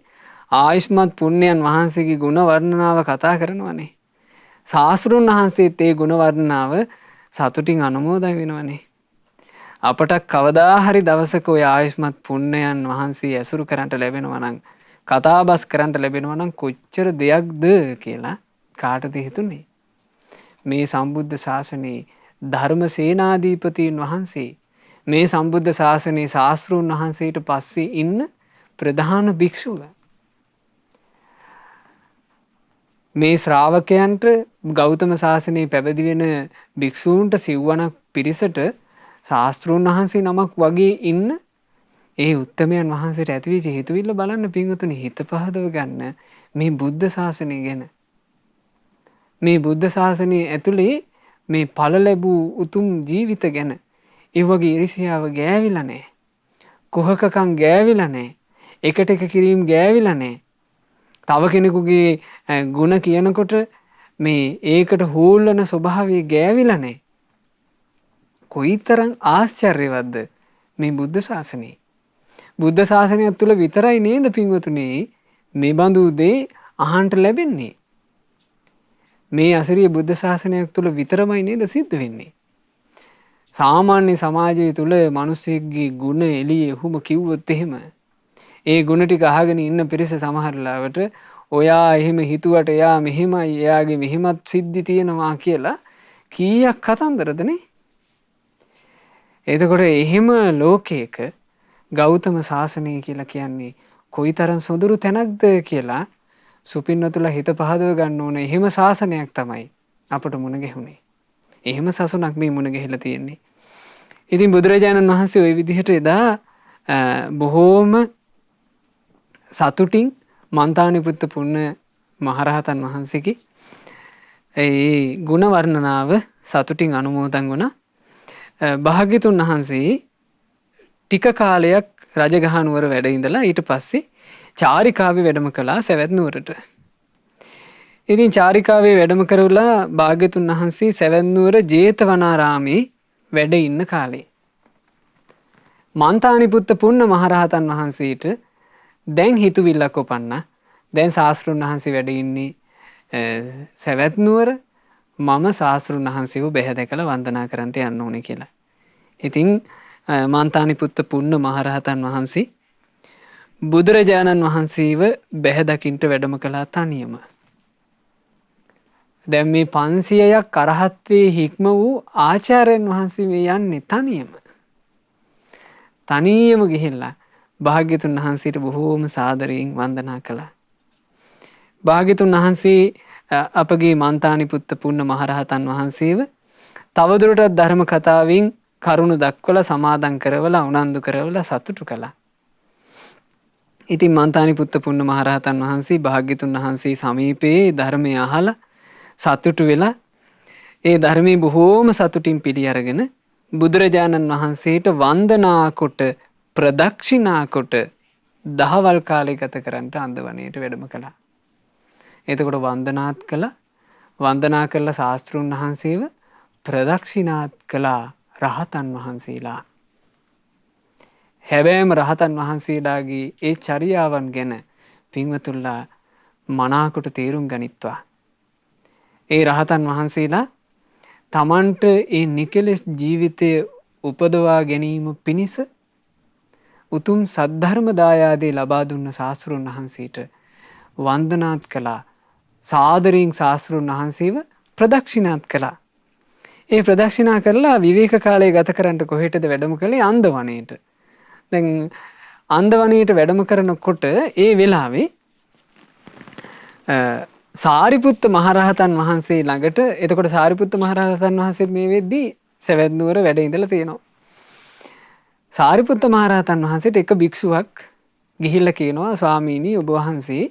ආයුෂ්මත් පුණ්‍යයන් වහන්සේගේ ගුණ වර්ණනාව කතා කරනවනේ. ශාස්ත්‍රුන් වහන්සේත් ඒ ගුණ වර්ණනාව සතුටින් අනුමෝදන් වෙනවනේ. අපට කවදා හරි දවසක ඔය ආයුෂ්මත් පුණ්‍යයන් වහන්සේ ඇසුරු කරන්නට ලැබෙනවා නම්, කතාබස් කරන්නට ලැබෙනවා නම් කොච්චර දෙයක්ද කියලා කාටද හිතුනේ? මේ සම්බුද්ධ ශාසනයේ ධර්ම සේනාධිපතීන් වහන්සේ, මේ සම්බුද්ධ ශාසනයේ ශාස්ත්‍රූන් වහන්සේට පස්සේ ඉන්න ප්‍රධාන භික්ෂුව, මේ ශ්‍රාවකයන්ට ගෞතම ශාසනයේ පැවිදි වෙන භික්ෂූන්ට සිව්වනක් පිරිසට ශාස්ත්‍රූන් වහන්සේ නමක් වගේ ඉන්න ඒ උත්තමයන් වහන්සේට ඇතිවිච්ච හිතවිල්ල බලන්න පින්වතුනි. හිත පහදව ගන්න මේ බුද්ධ ශාසනය ගැන. මේ බුද්ධ ශාසනය ඇතුලේ මේ ඵල ලැබූ උතුම් ජීවිත ගැන. ඒ වගේ ඉරිසියාව ගෑවිලා නැහැ. කුහකකම් ගෑවිලා නැහැ. එකට එක කිරීම ගෑවිලා නැහැ. තව කෙනෙකුගේ ಗುಣ කියනකොට මේ ඒකට හූල්වන ස්වභාවය ගෑවිලා නැහැ. කොයිතරම් ආශ්චර්යවත්ද මේ බුද්ධ ශාසනය. බුද්ධ ශාසනය තුළ විතරයි නේද පින්වතුනි මේ බඳු දේ අහන්ට ලැබෙන්නේ. මේ අසිරිය බුද්ධ ශාසනයක් තුළ විතරමයි නේද සිද්ධ වෙන්නේ. සාමාන්‍ය සමාජය තුළ මිනිස්සෙක්ගේ ගුණ එළියේ ඔහුම කිව්වොත් එහෙම ඒ ගුණ ටික අහගෙන ඉන්න පිරිස සමහර ලාවට ඔයා එහෙම හිතුවට එයා මෙහෙමයි, එයාගේ මෙහෙමත් සිද්ධි තියෙනවා කියලා කීයක් කතන්දරද නේ? එතකොට එහෙම ලෝකයක ගෞතම ශාසනය කියලා කියන්නේ කොයිතරම් සොඳුරු තැනක්ද කියලා සුපින්නතුලා හිත පහදව ගන්න ඕන. එහෙම ශාසනයක් තමයි අපට මුණ ගැහුනේ. එහෙම සසුනක් මේ මුණ ගැහිලා තියෙන්නේ. ඉතින් බුදුරජාණන් වහන්සේ ওই විදිහට එදා බොහෝම සතුටින් මන්තානිපුත්ත පුන්න මහරහතන් වහන්සේගේ ඒ ගුණ වර්ණනාව සතුටින් අනුමෝදන් වුණා. භාග්‍යතුන් වහන්සේ ටික කාලයක් රජගහ නුවර වැඩ ඉඳලා ඊට පස්සේ චාරිකාවේ වැඩම කළා සවැත් නුවරට. ඉතින් චාරිකාවේ වැඩම කරලා භාග්‍යතුන් වහන්සේ සවැත් නුවර ජේතවනාරාමේ වැඩ ඉන්න කාලේ මන්තානිපුත්ත පුන්න මහරහතන් වහන්සේට දැන් හිතුවිල්ලක් උපන්නා. දැන් ශාස්ත්‍රුන් වහන්සේ වැඩ ඉන්නේ සවැත් නුවර. මම ශාස්ත්‍රුන් වහන්සේව බැහැ දැකලා වන්දනා කරන්නට යන්න ඕනේ කියලා. ඉතින් මන්තානිපුත්ත පුන්න මහරහතන් වහන්සේ බුදුරජාණන් වහන්සේව බැහැ දකින්ට වැඩම කළා තනියම. දැන් මේ 500ක් අරහත්වේ හික්ම වූ ආචාර්යයන් වහන්සේ මේ යන්නේ තනියම. තනියම ගිහිල්ලා භාග්‍යතුන් වහන්සේට බොහෝම සාදරයෙන් වන්දනා කළා. භාග්‍යතුන් වහන්සේ අපගේ මන්තානිපුත්ත පුන්න මහරහතන් වහන්සේව තවදුරටත් ධර්ම කතාවෙන් කරුණ දක්වලා සමාදන් කරවලා උනන්දු කරවලා සතුටු කළා. ඉතින් මන්තානිපුත්ත පුන්න මහරහතන් වහන්සේ භාග්‍යතුන් වහන්සේ සමීපයේ ධර්මය අහලා සතුටු වෙලා ඒ ධර්මයේ බොහෝම සතුටින් පිළි අරගෙන බුදුරජාණන් වහන්සේට වන්දනා කොට ප්‍රදක්ෂිනා කොට දහවල් කාලේ ගත කරන්නට අන්දවණේට වැඩම කළා. එතකොට වන්දනාත් කළා. වන්දනා කළ ශාස්ත්‍රුන් වහන්සේව ප්‍රදක්ෂිනාත් කළා රහතන් වහන්සේලා. හැබැයිම රහතන් වහන්සේලාගේ ඒ චර්යාවන් ගැන පින්වතුන්ලා මනාකොට තේරුම් ගනිත්වා. ඒ රහතන් වහන්සේලා තමන්ට ඒ නිකලෙස් ජීවිතය උපදවා ගැනීම පිණිස උතුම් සද්ධර්ම දායාදේ ලබා දුන්න ශාස්ත්‍රුන් වහන්සේට වන්දනාත් කළා. සාදරයෙන් ශාස්ත්‍රුන් වහන්සේව ප්‍රදක්ෂිනාත් කළා. ඒ ප්‍රදක්ෂිනා කරලා විවේක කාලය ගත කරන්න කොහෙටද වැඩම කළේ? අන්දවණේට. දැන් අන්දවණේට වැඩම කරනකොට ඒ වෙලාවේ සාරිපුත්ත මහරහතන් වහන්සේ ළඟට, එතකොට සාරිපුත්ත මහරහතන් වහන්සේත් මේ වෙද්දී සවැත් නුවර වැඩ ඉඳලා තියෙනවා. සාරිපුත්ත මහරහතන් වහන්සේට එක භික්ෂුවක් ගිහිල්ලා කියනවා, ස්වාමීනි ඔබ වහන්සේ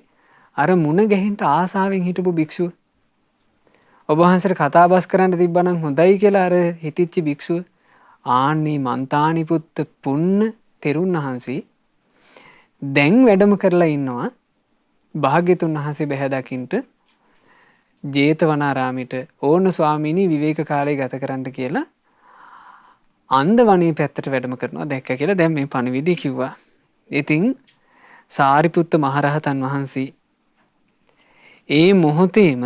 අර මුණ ගැහෙන්න ආසාවෙන් හිටපු භික්ෂුව, ඔබ වහන්සේට කතා බස් කරන්න තිබ්බනම් හොඳයි කියලා අර හිතිච්ච භික්ෂුව, ආන්නේ මන්තානිපුත්ත පුන්න තෙරුන් වහන්සේ දැන් වැඩම කරලා ඉන්නවා භාග්‍යතුන් වහන්සේ බැහැ දකින්ට ජේතවනාරාමෙට. ඕන ස්වාමීනි විවේක කාලය ගත කරන්න කියලා අන්දවණේ පැත්තට වැඩම කරනවා දැක්ක කියලා දැන් මේ පණිවිඩය කිව්වා. ඉතින් සාරිපුත්ත මහරහතන් වහන්සේ ඒ මොහොතේම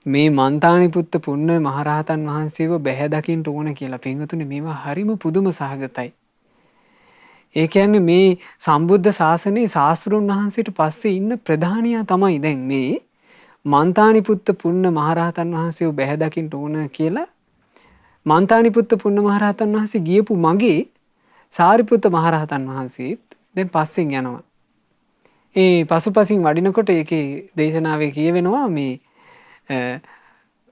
මේ මන්තානිපුත්ත පුන්න මහරහතන් වහන්සේව බැහැ දකින්න ඕන කියලා. පින්වතුනි මේවා හරිම පුදුම සහගතයි. ඒ කියන්නේ මේ සම්බුද්ධ ශාසනයේ ශාස්ත්‍රුන් වහන්සේට පස්සේ ඉන්න ප්‍රධානියා තමයි දැන් මේ මන්තානිපුත්ත පුන්න මහරහතන් වහන්සේව බැහැ දකින්න ඕන කියලා මන්තානිපුත්ත පුන්න මහරහතන් වහන්සේ ගියපු මගේ සාරිපුත්ත මහරහතන් වහන්සේත් දැන් පස්සෙන් යනවා. ඒ පසුපසින් වඩිනකොට ඒකේ දේශනාවේ කියවෙනවා මේ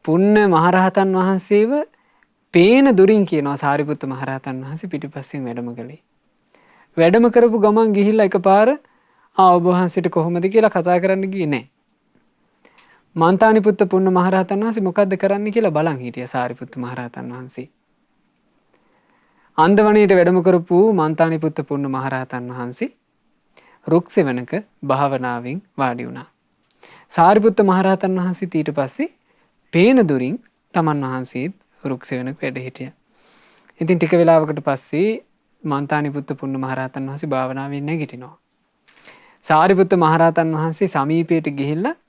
පුන්න මහරහතන් වහන්සේව පේන දුරින් කියනවා සාරිපුත්ත මහරහතන් වහන්සේ පිටිපස්සෙන් වැඩම කළේ. වැඩම කරපු ගමන් ගිහිල්ලා එකපාර ඔබ වහන්සේට කොහොමද කියලා කතා කරන්න ගියේ නැහැ. මන්තානිපුත්ත පුන්න මහරහතන් වහන්සේ මොකද්ද කරන්න කියලා බලන් හිටියා සාරිපුත්ත මහරහතන් වහන්සේ. අන්දවණේට වැඩම කරපු මන්තානිපුත්ත පුන්න මහරහතන් වහන්සේ රුක් සෙවණක භාවනාවෙන් වාඩි වුණා. සාරිපුත්ත මහරහතන් වහන්සේ ඊට පස්සේ පේන දුරින් තමන් වහන්සේත් රුක් සෙවණක වැඩ හිටියා. ඉතින් ටික වෙලාවකට පස්සේ මන්තානිපුත්ත පුන්න මහරහතන් වහන්සේ භාවනාවෙන් නැගිටිනවා. සාරිපුත්ත මහරහතන් වහන්සේ සමීපයට ගිහිල්ලා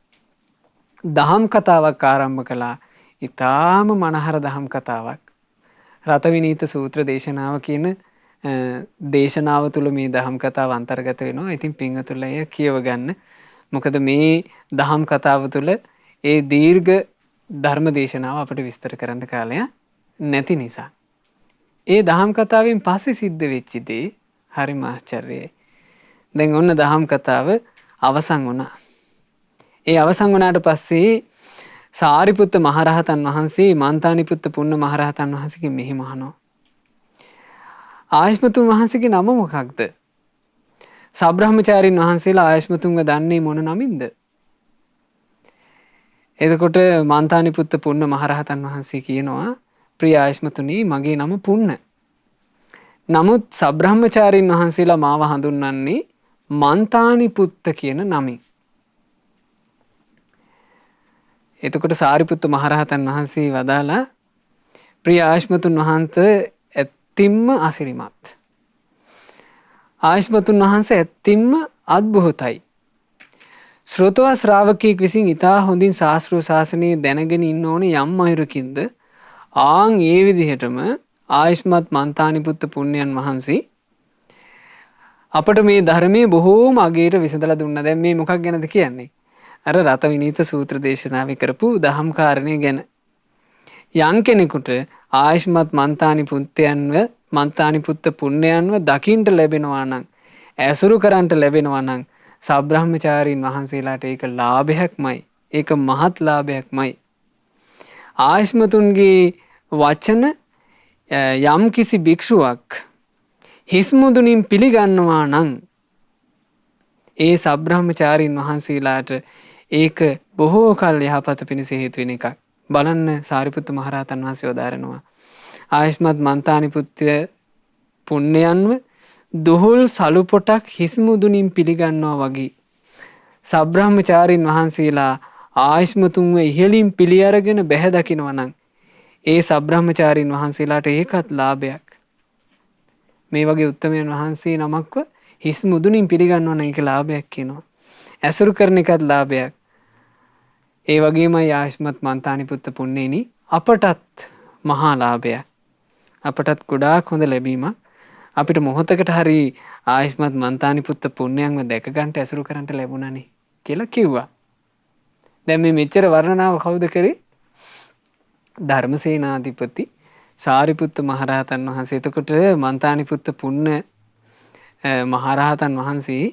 දහම් කතාවක් ආරම්භ කළා. ඊටාම මනහර දහම් කතාවක්. රතවිනීත සූත්‍ර දේශනාව කියන දේශනාව තුළ මේ දහම් කතාව අන්තර්ගත වෙනවා. ඉතින් පින්වතුන්ලා එය කියව ගන්න. මොකද මේ දහම් කතාව තුළ ඒ දීර්ඝ ධර්ම දේශනාව අපිට විස්තර කරන්න කාලය නැති නිසා. ඒ දහම් කතාවෙන් පස්සේ සිද්ධ වෙච්ච දේ හරිම ආශ්චර්යයි. දැන් ඔන්න දහම් කතාව අවසන් වුණා. ඒ අවසන් වුණාට පස්සේ සාරිපුත්ත මහරහතන් වහන්සේ මන්තානිපුත්ත පුන්න මහරහතන් වහන්සේගෙන් මෙහෙම අහනවා. ආයස්මතුන් වහන්සේගේ නම මොකක්ද? සබ්‍රහ්මචාරින් වහන්සේලා ආයස්මතුන්ව දන්නේ මොන නමින්ද? එතකොට මන්තානිපුත්ත පුන්න මහරහතන් වහන්සේ කියනවා, ප්‍රිය ආයස්මතුනි මගේ නම පුන්න. නමුත් සබ්‍රහ්මචාරින් වහන්සේලා මාව හඳුන්වන්නේ මන්තානිපුත්ත කියන නමින්. එතකොට සාරිපුත්ත මහරහතන් වහන්සේ වදාලා, ප්‍රිය ආයස්මතුන් වහන්සේ ඇත්තිම්ම අසිරිමත්. ආයස්මතුන් වහන්සේ ඇත්තිම්ම අද්භූතයි. ශ්‍රෝතව ශ්‍රාවකයෙක් විසින් ඉතා හොඳින් ශාස්ත්‍රීය ශාසනයේ දැනගෙන ඉන්න ඕනේ යම් අයුරකින්ද ආන් ඒ විදිහටම ආයස්මත් මන්තානිපුත්ත පුණ්‍යයන් වහන්සේ අපට මේ ධර්මයේ බොහෝම අගයට විසඳලා දුන්නා. දැන් මේ මොකක් ගැනද කියන්නේ? අර රතවිනීත සූත්‍ර දේශනාවේ කරපු දහම් කාරණේ ගැන. යම් කෙනෙකුට ආයස්මත් මන්තානිපුත්ත පුණ්‍යයන්ව දකින්න ලැබෙනවා නම්, ඇසුරු කරන්ට ලැබෙනවා නම්, සබ්‍රහ්මචාරීන් වහන්සේලාට ඒක ලාභයක්මයි. ඒක මහත් ලාභයක්මයි. ආයස්මතුන්ගේ වචන යම් කිසි භික්ෂුවක් හිස්මුදුනින් පිළිගන්නවා නම් ඒ සබ්‍රහ්මචාරීන් වහන්සේලාට ඒක බොහෝ කල් යහපත පිණිස හේතු වෙන එකක්. බලන්න සාරිපුත්ත මහරහතන් වහන්සේ වදාරනවා, ආයස්මත් මන්තානිපුත්ත පුණ්‍යයන්ව දුහුල් සලු පොටක් හිස්මුදුනින් පිළිගන්නවා වගේ සබ්‍රහ්මචාරීන් වහන්සේලා ආයස්මතුන්ව ඉහළින් පිළි අරගෙන බැහැ දකිනවා නම් ඒ සබ්‍රහ්මචාරීන් වහන්සේලාට ඒකත් ලාභයක්. මේ වගේ උත්තමයන් වහන්සේ නමක්ව හිස් මුදුනින් පිළිගන්නවා නම් ඒක ලාභයක් කියනවා. ඇසුරු කරන එකත් ලාභයක්. ඒ වගේමයි ආයස්මත් මන්තානිපුත්ත පුණ්‍යේනි අපටත් මහා ලාභයක්. අපටත් ගොඩාක් හොඳ ලැබීමක්. අපිට මොහොතකට හරි ආයස්මත් මන්තානිපුත්ත පුණ්‍යයන්ව දැක ගන්නට ඇසුරු කරන්නට ලැබුණානේ කියලා කිව්වා. දැන් මේ මෙච්චර වර්ණනාව කවුද කරේ? ධර්මසේනාධිපති සාරිපුත්ත මහරහතන් වහන්සේ. එතකොට මන්තානිපුත්ත පුන්න මහරහතන් වහන්සේ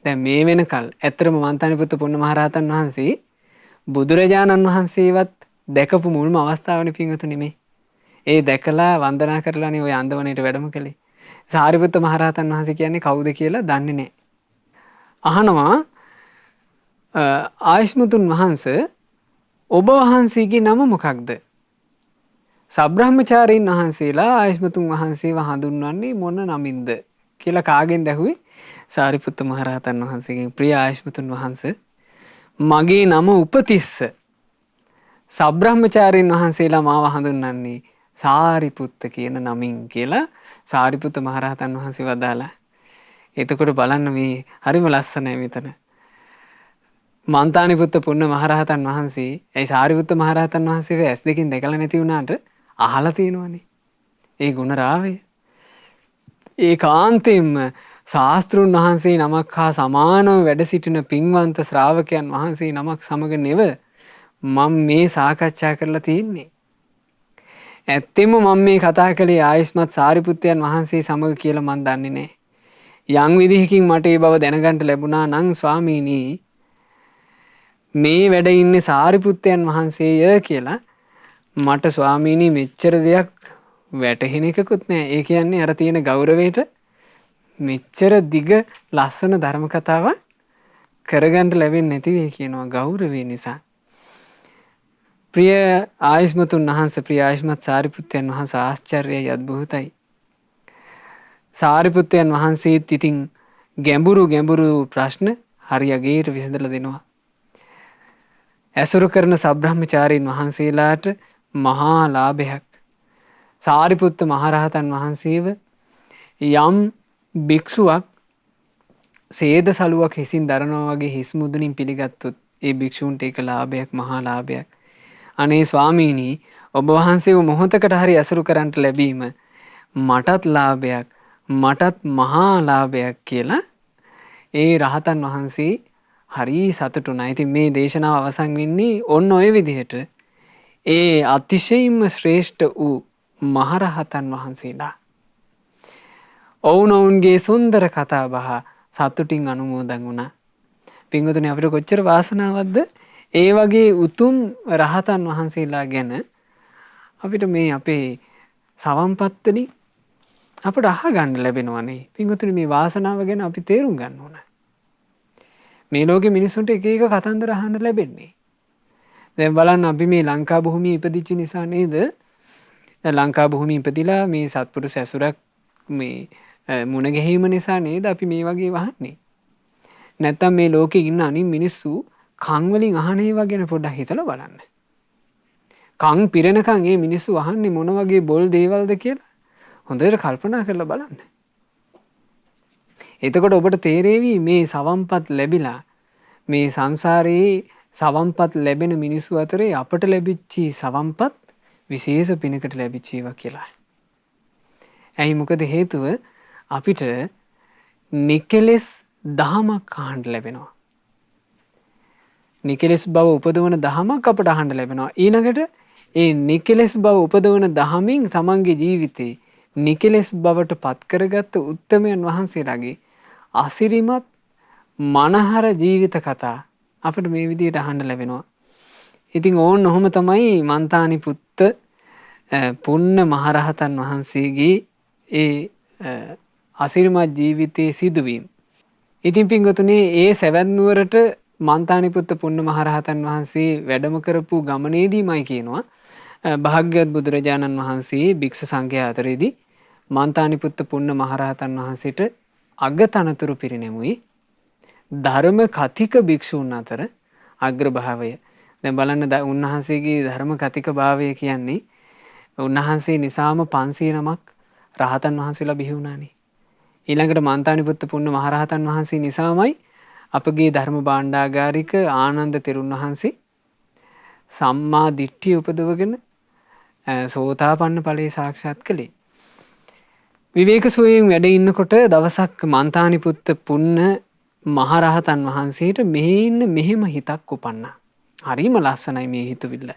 දැන් මේ වෙනකල් ඇත්තටම මන්තානිපුත්ත පුන්න මහරහතන් වහන්සේ බුදුරජාණන් වහන්සේවත් දැකපු මුල්ම අවස්ථාවනේ පින්වතුනි මේ. ඒ දැකලා වන්දනා කරලානේ ওই අන්දවණේට වැඩම කළේ. සාරිපුත්ත මහරහතන් වහන්සේ කියන්නේ කවුද කියලා දන්නේ නැහැ. අහනවා ආයුෂ්මතුන් වහන්සේ ඔබ වහන්සේගේ නම මොකක්ද? සබ්‍රහ්මචාරීන් වහන්සේලා ආයුෂ්මතුන් වහන්සේව හඳුන්වන්නේ මොන නමින්ද කියලා කාගෙන් දැහුවේ? සාරිපුත්ත මහරහතන් වහන්සේගෙන්. ප්‍රිය ආයුෂ්මතුන් වහන්සේ මගේ නම උපතිස්ස. සබ්‍රහ්මචාරීන් වහන්සේලා මාව හඳුන්වන්නේ සාරිපුත්ත කියන නමින් කියලා සාරිපුත්ත මහරහතන් වහන්සේ වදාලා. එතකොට බලන්න මේ හරිම ලස්සනයි මෙතන. මන්තානිපුත්ත පුන්න මහරහතන් වහන්සේ ඒ සාරිපුත්ත මහරහතන් වහන්සේව ඇස් දෙකින් දැකලා නැති වුණාට අහලා තියෙනවනේ. ඒ ගුණ රාවය. ඒකාන්තයෙන්ම ශාස්ත්‍රුන් වහන්සේ නමක් හා සමානව වැඩ සිටින පින්වන්ත ශ්‍රාවකයන් වහන්සේ නමක් සමග නෙව මම මේ සාකච්ඡා කරලා තියෙන්නේ. ඇත්තෙම මම මේ කතා කළේ ආයුෂ්මත් සාරිපුත්තයන් වහන්සේ සමග කියලා මම දන්නේ නැහැ. යම් විදිහකින් මට ඒ බව දැනගන්න ලැබුණා නම් ස්වාමීනි මේ වැඩ ඉන්නේ සාරිපුත්තයන් වහන්සේය කියලා මට ස්වාමීනි මෙච්චර දෙයක් වැටහෙන එකකුත් නෑ. ඒ කියන්නේ අර තියෙන ගෞරවයට මෙච්චර දිග ලස්සන ධර්ම කතාවක් කරගන්න ලැබෙන්නේ නැති වෙයි කියනවා ගෞරවය නිසා. ප්‍රිය ආයුෂ්මතුන් වහන්සේ ප්‍රිය ආයුෂ්මත් සාරිපුත්තයන් වහන්සේ ආශ්චර්යයි අද්භූතයි. සාරිපුත්තයන් වහන්සේත් ඉතින් ගැඹුරු ප්‍රශ්න හරියගේට විසඳලා දෙනවා. ඇසුරු කරන සබ්‍රහ්මචාරීන් වහන්සේලාට මහා ලාභයක්. සාරිපුත්ත මහරහතන් වහන්සේව යම් භික්ෂුවක් සේද සලුවක් හිසින් දරනවා වගේ හිස් මුදුනින් පිළිගත්තොත් ඒ භික්ෂූන්ට ඒක ලාභයක්, මහා ලාභයක්. අනේ ස්වාමීනි ඔබ වහන්සේව මොහොතකට හරි ඇසුරු කරන්නට ලැබීම මටත් ලාභයක්, මටත් මහා ලාභයක් කියලා ඒ රහතන් වහන්සේ හරි සතුටුනා. ඉතින් මේ දේශනාව අවසන් වෙන්නේ ඔන්න ඔය විදිහට. ඒ අතිශයින්ම ශ්‍රේෂ්ඨ වූ මහරහතන් වහන්සේලා ඔවුනොවුන්ගේ සුන්දර කතා බහ සතුටින් අනුමෝදන් වුණා. පින්වතුනි අපිට කොච්චර වාසනාවක්ද ඒ වගේ උතුම් රහතන් වහන්සේලා ගැන අපිට මේ අපේ සවම්පත් වලින් අපිට අහගන්න ලැබෙනවනේ. පින්වතුනි මේ වාසනාව ගැන අපි තේරුම් ගන්න ඕන. මේ ලෝකේ මිනිස්සුන්ට එක එක කතන්දර අහන්න ලැබෙන්නේ. දැන් බලන්න අපි මේ ලංකා භූමියේ ඉපදිච්ච නිසා නේද? ලංකා භූමියේ ඉපදිලා මේ සත්පුරුෂ ඇසුරක් මේ මුණ ගැහිම නිසා නේද අපි මේ වගේ වහන්නේ. නැත්තම් මේ ලෝකේ ඉන්න අනිත් මිනිස්සු කන් වලින් අහන ඒවා ගැන පොඩ්ඩක් හිතලා බලන්න. කන් පිරෙනකන් මේ මිනිස්සු අහන්නේ මොන වගේ බොල් දේවල්ද කියලා හොඳට කල්පනා කරලා බලන්න. එතකොට ඔබට තේරෙවි මේ සවම්පත් ලැබිලා මේ සංසාරයේ සවම්පත් ලැබෙන මිනිස්සු අතරේ අපට ලැබිච්ච සවම්පත් විශේෂ පිනකට ලැබිච්ච ඒවා කියලා. ඇයි මොකද හේතුව අපිට නිකලස් දහමක් අහන්න ලැබෙනවා. නිකලස් බව උපදවන දහමක් අපට අහන්න ලැබෙනවා. ඊළඟට ඒ නිකලස් බව උපදවන දහමින් තමන්ගේ ජීවිතේ නිකලස් බවට පත් කරගත්ත උත්තමයන් වහන්සේලාගේ අසිරිමත් මනහර ජීවිත කතා අපිට මේ විදිහට අහන්න ලැබෙනවා. ඉතින් ඕන් ඔහොම තමයි මන්තානිපුත්ත පුන්න මහරහතන් වහන්සේගේ ඒ අසිරිමත් ජීවිතයේ සිදුවීම්. ඉතින් පින්වතුනි ඒ සැවැත් නුවරට මන්තානිපුත්ත පුන්න මහරහතන් වහන්සේ වැඩම කරපු ගමනේදීමයි කියනවා භාග්‍යවත් බුදුරජාණන් වහන්සේ භික්ෂු සංඝයා අතරේදී මන්තානිපුත්ත පුන්න මහරහතන් වහන්සේට අගතනතුරු පිරිනැමුයි ධර්ම කතික භික්ෂූන් අතර අග්‍රභාවය. දැන් බලන්න උන්වහන්සේගේ ධර්ම කතික භාවය කියන්නේ උන්වහන්සේ නිසාම 500 නමක් රහතන් වහන්සේලා බිහි වුණානේ. ඊළඟට මන්තානිපුත්ත පුන්න මහරහතන් වහන්සේ නිසාමයි අපගේ ධර්ම භාණ්ඩාගාරික ආනන්ද තෙරුන් වහන්සේ සම්මා දිට්ඨිය උපදවගෙන සෝතාපන්න ඵලයේ සාක්ෂාත් කළේ. විවේක සුවයෙන් වැඩ ඉන්නකොට දවසක් මන්තානිපුත්ත පුන්න මහරහතන් වහන්සේට මෙහෙම හිතක් උපන්නා. හරිම ලස්සනයි මේ හිතවිල්ල.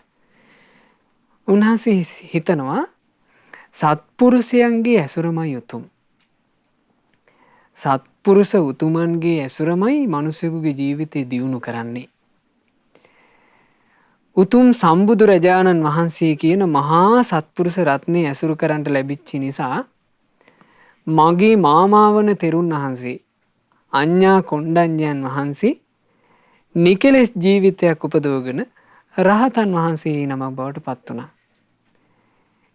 උන්වහන්සේ හිතනවා සත්පුරුෂයන්ගේ ඇසුරමයි උතුම්. සත්පුරුෂ උතුමන්ගේ ඇසුරමයි මිනිසෙකුගේ ජීවිතේ දියුණු කරන්නේ. උතුම් සම්බුදුරජාණන් වහන්සේ කියන මහා සත්පුරුෂ රත්නේ ඇසුරු කරන්නට ලැබිච්ච නිසා මගේ මාමාවන තෙරුන් වහන්සේ අඤ්ඤා කොණ්ඩඤ්ඤයන් වහන්සේ නිකලෙස් ජීවිතයක් උපදවගෙන රහතන් වහන්සේ නමක් බවට පත් වුණා.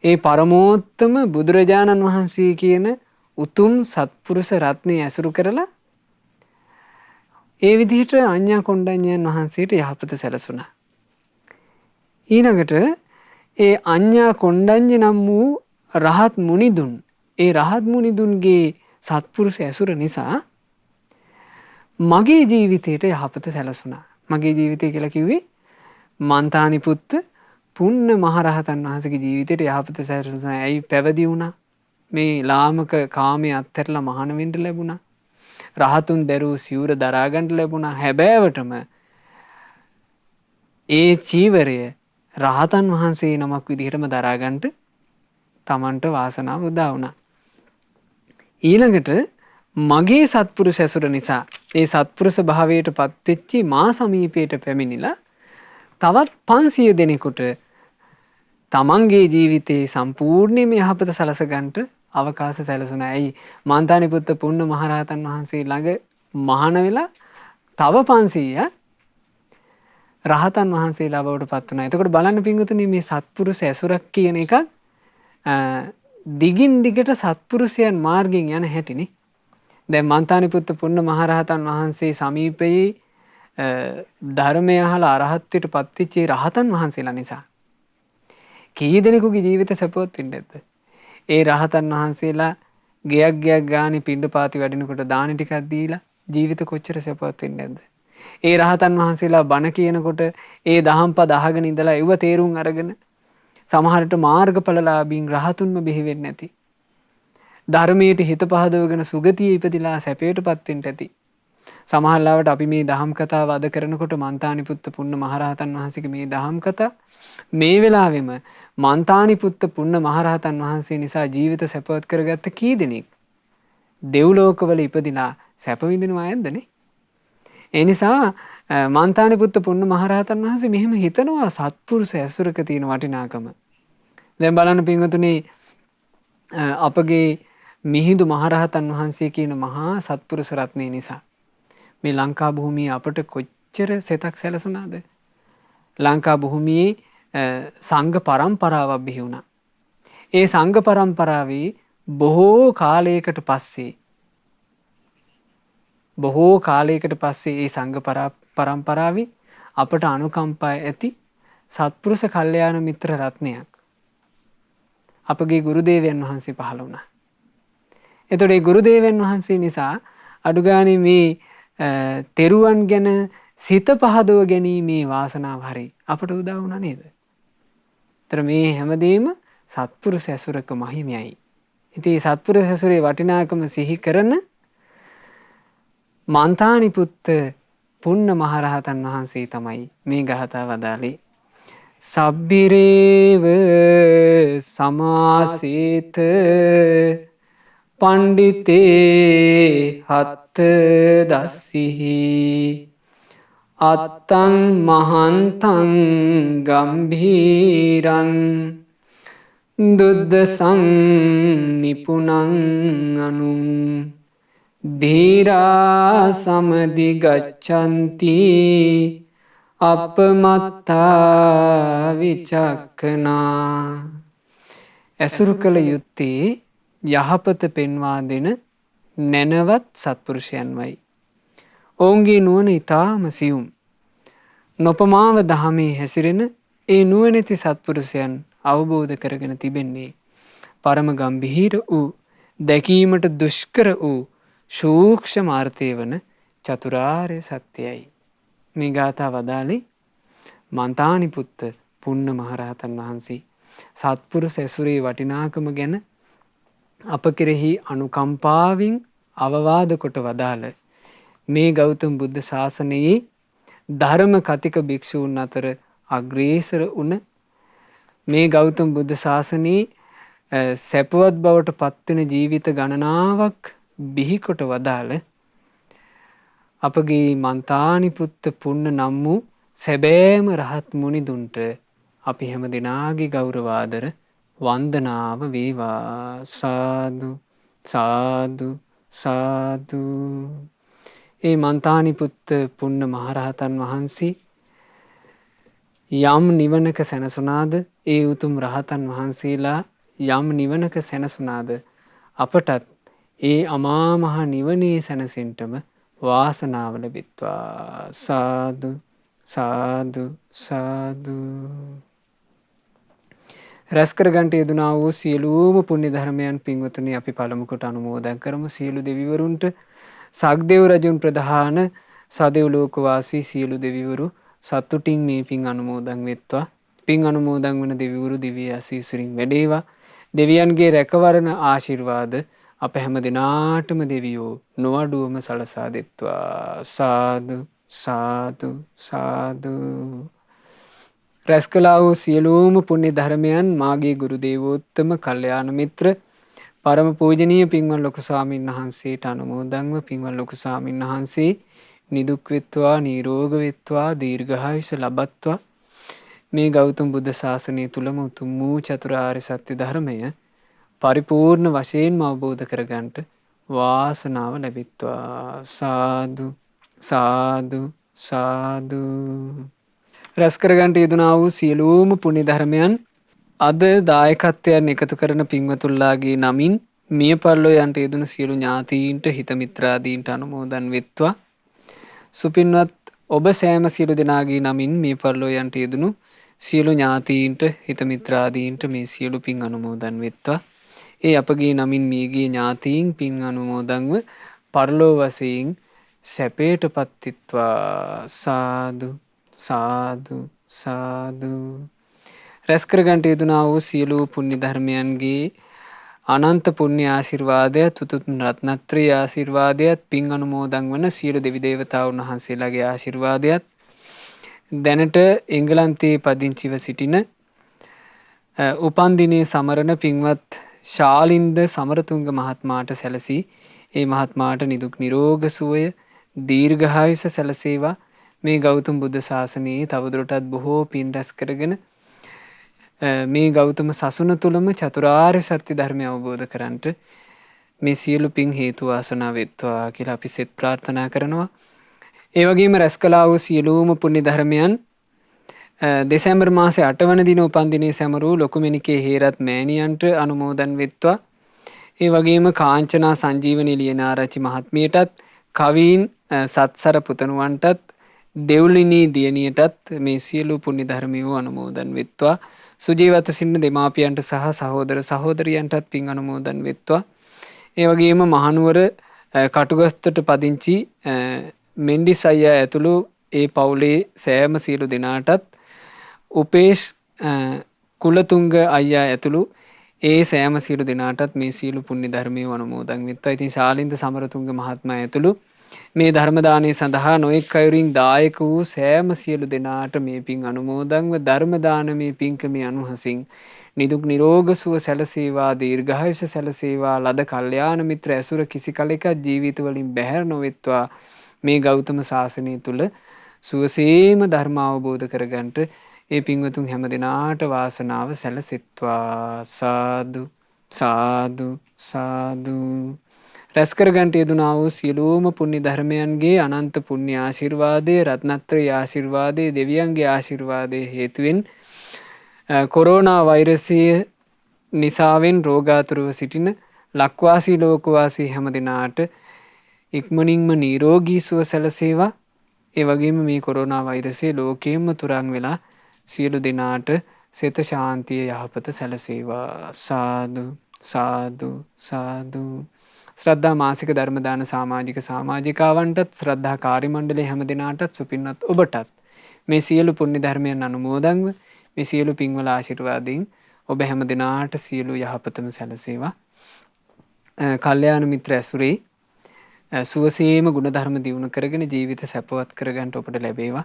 ඒ පරමෝත්තම බුදුරජාණන් වහන්සේ කියන උතුම් සත්පුරුෂ රත්නේ ඇසුරු කරලා ඒ විදිහට අඤ්ඤා කොණ්ඩඤ්ඤයන් වහන්සේට යහපත සැලසුණා. ඊළඟට ඒ අඤ්ඤා කොණ්ඩඤ්ඤ නම් වූ රහත් මුනිදුන් ඒ රහත් මුනිදුන්ගේ සත්පුරුෂ ඇසුර නිසා මගේ ජීවිතයට යහපත සැලසුණා. මගේ ජීවිතය කියලා කිව්වේ මන්තානි පුත්ත පුන්න මහරහතන් වහන්සේගේ ජීවිතයට යහපත සැලසුණා. ඇයි පැවිදි වුණා? මේ ලාමක කාමයේ අත්හැරලා මහාන වෙන්න ලැබුණා. රහතුන් දරූ සිවුර දරා ගන්න ලැබුණා. හැබෑවටම ඒ චීවරය රහතන් වහන්සේ නමක් විදිහටම දරා ගන්නට Tamanට වාසනාව උදා වුණා. ඊළඟට මගේ සත්පුරුෂ ඇසුර නිසා ඒ සත්පුරුෂ භාවයට පත්වෙච්චි මා සමීපයට පැමිණිලා තවත් 500 දෙනෙකුට තමන්ගේ ජීවිතේ සම්පූර්ණයෙන්ම යහපත සලස ගන්නට අවකාශ සැලසුණා. ඇයි මන්තානිපුත්ත පුන්න මහරහතන් වහන්සේ ළඟ මහාන වෙලා තව 500 රහතන් වහන්සේලා බවට පත් වුණා. එතකොට බලන්න පින්වතුනි මේ සත්පුරුෂ ඇසුරක් කියන එක දිගින් දිගට සත්පුරුෂයන් මාර්ගයෙන් යන හැටිනේ. දැන් මන්තානිපුත්ත පුන්න මහරහතන් වහන්සේ සමීපයේ ධර්මය අහලා අරහත්ත්වයට පත්වෙච්ච රහතන් වහන්සේලා නිසා කී දෙනෙකුගේ ජීවිත සපවත් වෙන්නේ නැද්ද? ඒ රහතන් වහන්සේලා ගයක් ගානේ පිණ්ඩපාති වඩිනකොට දාන ටිකක් දීලා ජීවිත කොච්චර සපවත් වෙන්නේ නැද්ද? ඒ රහතන් වහන්සේලා බණ කියනකොට ඒ දහම් පද අහගෙන ඉඳලා ඒව තේරුම් අරගෙන සමහරට මාර්ගඵලලාභීන් රහතුන්ම බිහි වෙන්නේ නැති. ධර්මයට හිත පහදවගෙන සුගතිය ඉපදිලා සැපයටපත් වෙන්න ඇති. සමහරවිට අපි මේ දහම් කතාව අද කරනකොට මන්තානිපුත්ත පුන්න මහරහතන් වහන්සේගේ මේ දහම් කතා මේ වෙලාවෙම මන්තානිපුත්ත පුන්න මහරහතන් වහන්සේ නිසා ජීවිත සැපවත් කරගත්ත කී දෙනෙක් දෙව්ලෝකවල ඉපදිලා සැප විඳිනවා ඇද්දනේ? ඒ නිසා මන්තානිපුත්ත පුන්න මහරහතන් වහන්සේ මෙහෙම හිතනවා සත්පුරුෂ ඇසුරක තියෙන වටිනාකම. දැන් බලන්න පින්වතුනි අපගේ මිහිඳු මහරහතන් වහන්සේ කියන මහා සත්පුරුෂ රත්නේ නිසා මේ ලංකා භූමියේ අපට කොච්චර සෙතක් සැලසුණාද? ලංකා භූමියේ සංඝ පරම්පරාවක් බිහි වුණා. ඒ සංඝ පරම්පරාවේ බොහෝ කාලයකට පස්සේ ඒ සංඝ පරම්පරාවේ අපට අනුකම්පා ඇති සත්පුරුෂ කල්යාණ මිත්‍ර රත්නයක් අපගේ ගුරුදේවයන් වහන්සේ පහළ වුණා. එතකොට ඒ ගුරුදේවයන් වහන්සේ නිසා අඩුගානේ මේ තෙරුවන් ගැන සිත පහදව ගැනීමේ වාසනාව හරි අපට උදා වුණා නේද? ඒතර මේ හැමදේම සත්පුරුෂ ඇසුරක මහිමයයි. ඉතින් සත්පුරුෂ ඇසුරේ වටිනාකම සිහි කරන මන්තානිපුත්ත පුන්න මහරහතන් වහන්සේ තමයි මේ ගාථාව වදාළේ. සබ්බිරේව සමාසීත පණ්ඩිතේ හත්ත දස්සිහි අත්තං මහන්තං ගම්භීරං දුද්දසං නිපුනං අනුං ධීරා සමදි ගච්ඡanti අපමත්තා විචක්කනා. ඇසුරු කළ යුත්තේ යහපත පෙන්වා දෙන නැනවත් සත්පුරුෂයන්වයි. ඔවුන්ගේ නුවණ ඊටාම සියුම්. නොපමාව දහමේ හැසිරෙන ඒ නුවණැති සත්පුරුෂයන් අවබෝධ කරගෙන තිබෙන්නේ පරම ගම්භීර වූ දැකීමට දුෂ්කර වූ සූක්ෂම අර්ථය වන චතුරාර්ය සත්‍යයයි. මේ ගාථා වදාළේ මන්තානිපුත්ත පුන්න මහරහතන් වහන්සේ. සත්පුරුෂ ඇසුරේ වටිනාකම ගැන අප කෙරෙහි අනුකම්පාවෙන් අවවාද කොට වදාළ මේ ගෞතම බුද්ධ ශාසනයේ ධර්ම කතික භික්ෂූන් අතර අග්‍රේසර වුණ මේ ගෞතම බුද්ධ ශාසනයේ සැපවත් බවට පත්වෙන ජීවිත ගණනාවක් බිහිකොට වදාළ අපගේ මන්තානිපුත්ත පුන්න නම් වූ සැබෑම රහත් මුනිදුන්ට අපි හැම දෙනාගේ ගෞරවාදර වන්දනාව වේවා. සාදු සාදු සාදු. ඒ මන්තානිපුත්ත පුන්න මහරහතන් වහන්සේ යම් නිවනක සැනසුනාද, ඒ උතුම් රහතන් වහන්සේලා යම් නිවනක සැනසුනාද, අපටත් ඒ අමා මහ නිවනේ සැනසෙන්ටම වාසනාව ලැබෙත්වා. සාදු සාදු සාදු. රැස් කරගන්ට යෙදුනා වූ සියලුම පුණ්‍ය ධර්මයන් පින්වතුනි අපි පළමු කොට අනුමෝදන් කරමු. සියලු දෙවිවරුන්ට සක්දෙව් රජුන් ප්‍රධාන සදෙව් ලෝකවාසී සියලු දෙවිවරු සතුටින් මේ පින් අනුමෝදන් වෙත්වා. පින් අනුමෝදන් වන දෙවිවරු දිව්‍ය ආශීර්වාදයෙන් වැඩේවා. දෙවියන්ගේ රැකවරණ ආශිර්වාද අප හැම දිනාටම දෙවියෝ නොඅඩුවම සලසා දෙත්වා. සාදු සාදු සාදු. රැස් කළා වූ සියලුම පුණ්‍ය ධර්මයන් මාගේ ගුරු දේවෝත්තම කල්යාණ මිත්‍ර පරම පූජනීය පින්වත් ලොකු ස්වාමීන් වහන්සේට අනුමෝදන්ව පින්වත් ලොකු ස්වාමීන් වහන්සේ නිදුක් වෙත්වා, නිරෝග වෙත්වා, දීර්ඝායුෂ ලබත්වා. මේ ගෞතම බුද්ධ ශාසනය තුලම උතුම් වූ චතුරාර්ය සත්‍ය ධර්මය පරිපූර්ණ වශයෙන්ම අවබෝධ කරගන්නට වාසනාව ලැබෙත්වා. සාදු සාදු සාදු. රැස් කරගන්නට යෙදුනා වූ සියලුම පුණ්‍ය ධර්මයන් අද දායකත්වයන් එකතු කරන පින්වතුන්ලාගේ නමින් මිය පරලෝ යන්ට යෙදුණු සියලු ඥාතීන්ට හිත මිත්‍රාදීන්ට අනුමෝදන් වෙත්වා. සුපින්වත් ඔබ සෑම සියලු දෙනාගේ නමින් මිය පරලෝ යන්ට යෙදුණු සියලු ඥාතීන්ට හිත මිත්‍රාදීන්ට මේ සියලු පින් අනුමෝදන් වෙත්වා. ඒ අපගේ නමින් මියගිය ඥාතීන් පින් අනුමෝදන්ව පරලෝ වශයෙන් සැපයට පත්විත්වා. සාදු සාදු සාදු. රැස් කරගන්ට යෙදුනා වූ සියලු පුණ්‍ය ධර්මයන්ගේ අනන්ත පුණ්‍ය ආශිර්වාදයත් උතුම් රත්නත්‍රී ආශිර්වාදයත් පින් අනුමෝදන් වන සියලු දෙවි දේවතාවුන් වහන්සේලාගේ ආශිර්වාදයත් දැනට එංගලන්තයේ පදිංචිව සිටින උපන්දිනයේ සමරන පින්වත් ශාලින්ද සමරතුංග මහත්මයාට සැලසී ඒ මහත්මයාට නිදුක් නිරෝග සුවය දීර්ඝායුෂ සැලසේවා. මේ ගෞතම බුද්ධ ශාසනයේ තවදුරටත් බොහෝ පින් රැස් කරගෙන මේ ගෞතම සසුන තුළම චතුරාර්ය සත්‍ය ධර්මය අවබෝධ කරන්නට මේ සියලු පින් හේතු වාසනා වෙත්වා කියලා අපි සෙත් ප්‍රාර්ථනා කරනවා. ඒ වගේම රැස් කළා වූ සියලුම පුණ්‍ය ධර්මයන් දෙසැම්බර් මාසේ 8 වන දින උපන්දිනයේ සැමරූ ලොකුමැණිකේ හේරත් මෑණියන්ට අනුමෝදන් වෙත්වා. ඒ වගේම කාංචනා සංජීවනී ලියනාරච්චි මහත්මියටත් කවීන් සත්සර පුතණුවන්ටත් දෙව්ලිනී දියණියටත් මේ සියලු පුණ්‍ය ධර්මියෝ අනුමෝදන් වෙත්වා. සුජීවත සිටින දෙමාපියන්ට සහ සහෝදර සහෝදරියන්ටත් පින් අනුමෝදන් වෙත්වා. ඒ වගේම මහනුවර කටුගස්තට පදිංචි මෙන්ඩිස් අයියා ඇතුළු ඒ පවුලේ සෑම සියලු දෙනාටත් උපේෂ් කුලතුංග අයියා ඇතුළු ඒ සෑම සියලු දෙනාටත් මේ සියලු පුණ්‍ය ධර්මියෝ අනුමෝදන් වෙත්වා. ඉතින් ශාලින්ද සමරතුංග මහත්මයා ඇතුළු මේ ධර්ම දානය සඳහා නොඑක් අයුරින් දායක වූ සෑම සියලු දෙනාට මේ පින් අනුමෝදන්ව ධර්ම දානමේ පින්කමේ අනුහසින් නිදුක් නිරෝග සුව සැලසේවා, දීර්ඝායුෂ සැලසේවා. ලද කල්යාණ මිත්‍ර ඇසුර කිසි කලෙක ජීවිත වලින් බැහැර නොවෙත්වා. මේ ගෞතම ශාසනය තුල සුවසේම ධර්ම අවබෝධ කරගන්නට ඒ පින්වතුන් හැම දිනාට වාසනාව සැලසෙත්වා. සාදු සාදු සාදු. රැස් කරගන්ට යෙදුනා වූ සියලුම පුණ්‍ය ධර්මයන්ගේ අනන්ත පුණ්‍ය ආශිර්වාදයේ රත්නත්‍රී ආශිර්වාදයේ දෙවියන්ගේ ආශිර්වාදයේ හේතුවෙන් කොරෝනා වෛරසය නිසාවෙන් රෝගාතුරව සිටින ලක්වාසී ලෝකවාසී හැම දිනාට ඉක්මනින්ම නිරෝගී සුව සැලසේවා. ඒ වගේම මේ කොරෝනා වෛරසය ලෝකයෙන්ම තුරන් වෙලා සියලු දෙනාට සිත ශාන්තිය යහපත සැලසේවා. සාදු සාදු සාදු. ශ්‍රද්ධා මාසික ධර්ම දාන සමාජික සමාජිකාවන්ටත් ශ්‍රද්ධා කාර්ය මණ්ඩලයේ හැම දිනාටත් සුපින්වත් ඔබටත් මේ සියලු පුණ්‍ය ධර්මයන් අනුමෝදන්ව මේ සියලු පින්වල ආශිර්වාදයෙන් ඔබ හැම දිනාට සියලු යහපතම සැලසේවා. කල්යාණ මිත්‍ර ඇසුරේ සුවසේම ගුණ ධර්ම දියුණු කරගෙන ජීවිත සැපවත් කරගන්න ඔබට ලැබේවා.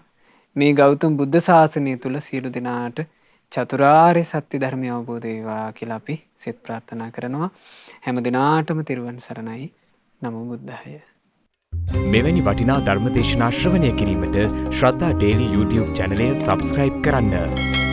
මේ ගෞතම බුද්ධ ශාසනය තුල සියලු දෙනාට චතුරාර්ය සත්‍ය ධර්මය අවබෝධ වේවා කියලා අපි සෙත් ප්‍රාර්ථනා කරනවා. හැම දිනාටම තෙරුවන් සරණයි. නමෝ බුද්ධාය. මෙවැනි වටිනා ධර්මදේශනා ශ්‍රවණය කිරීමට ශ්‍රද්ධා ඩේලි YouTube චැනලය සබස්ක්‍රයිබ් කරන්න.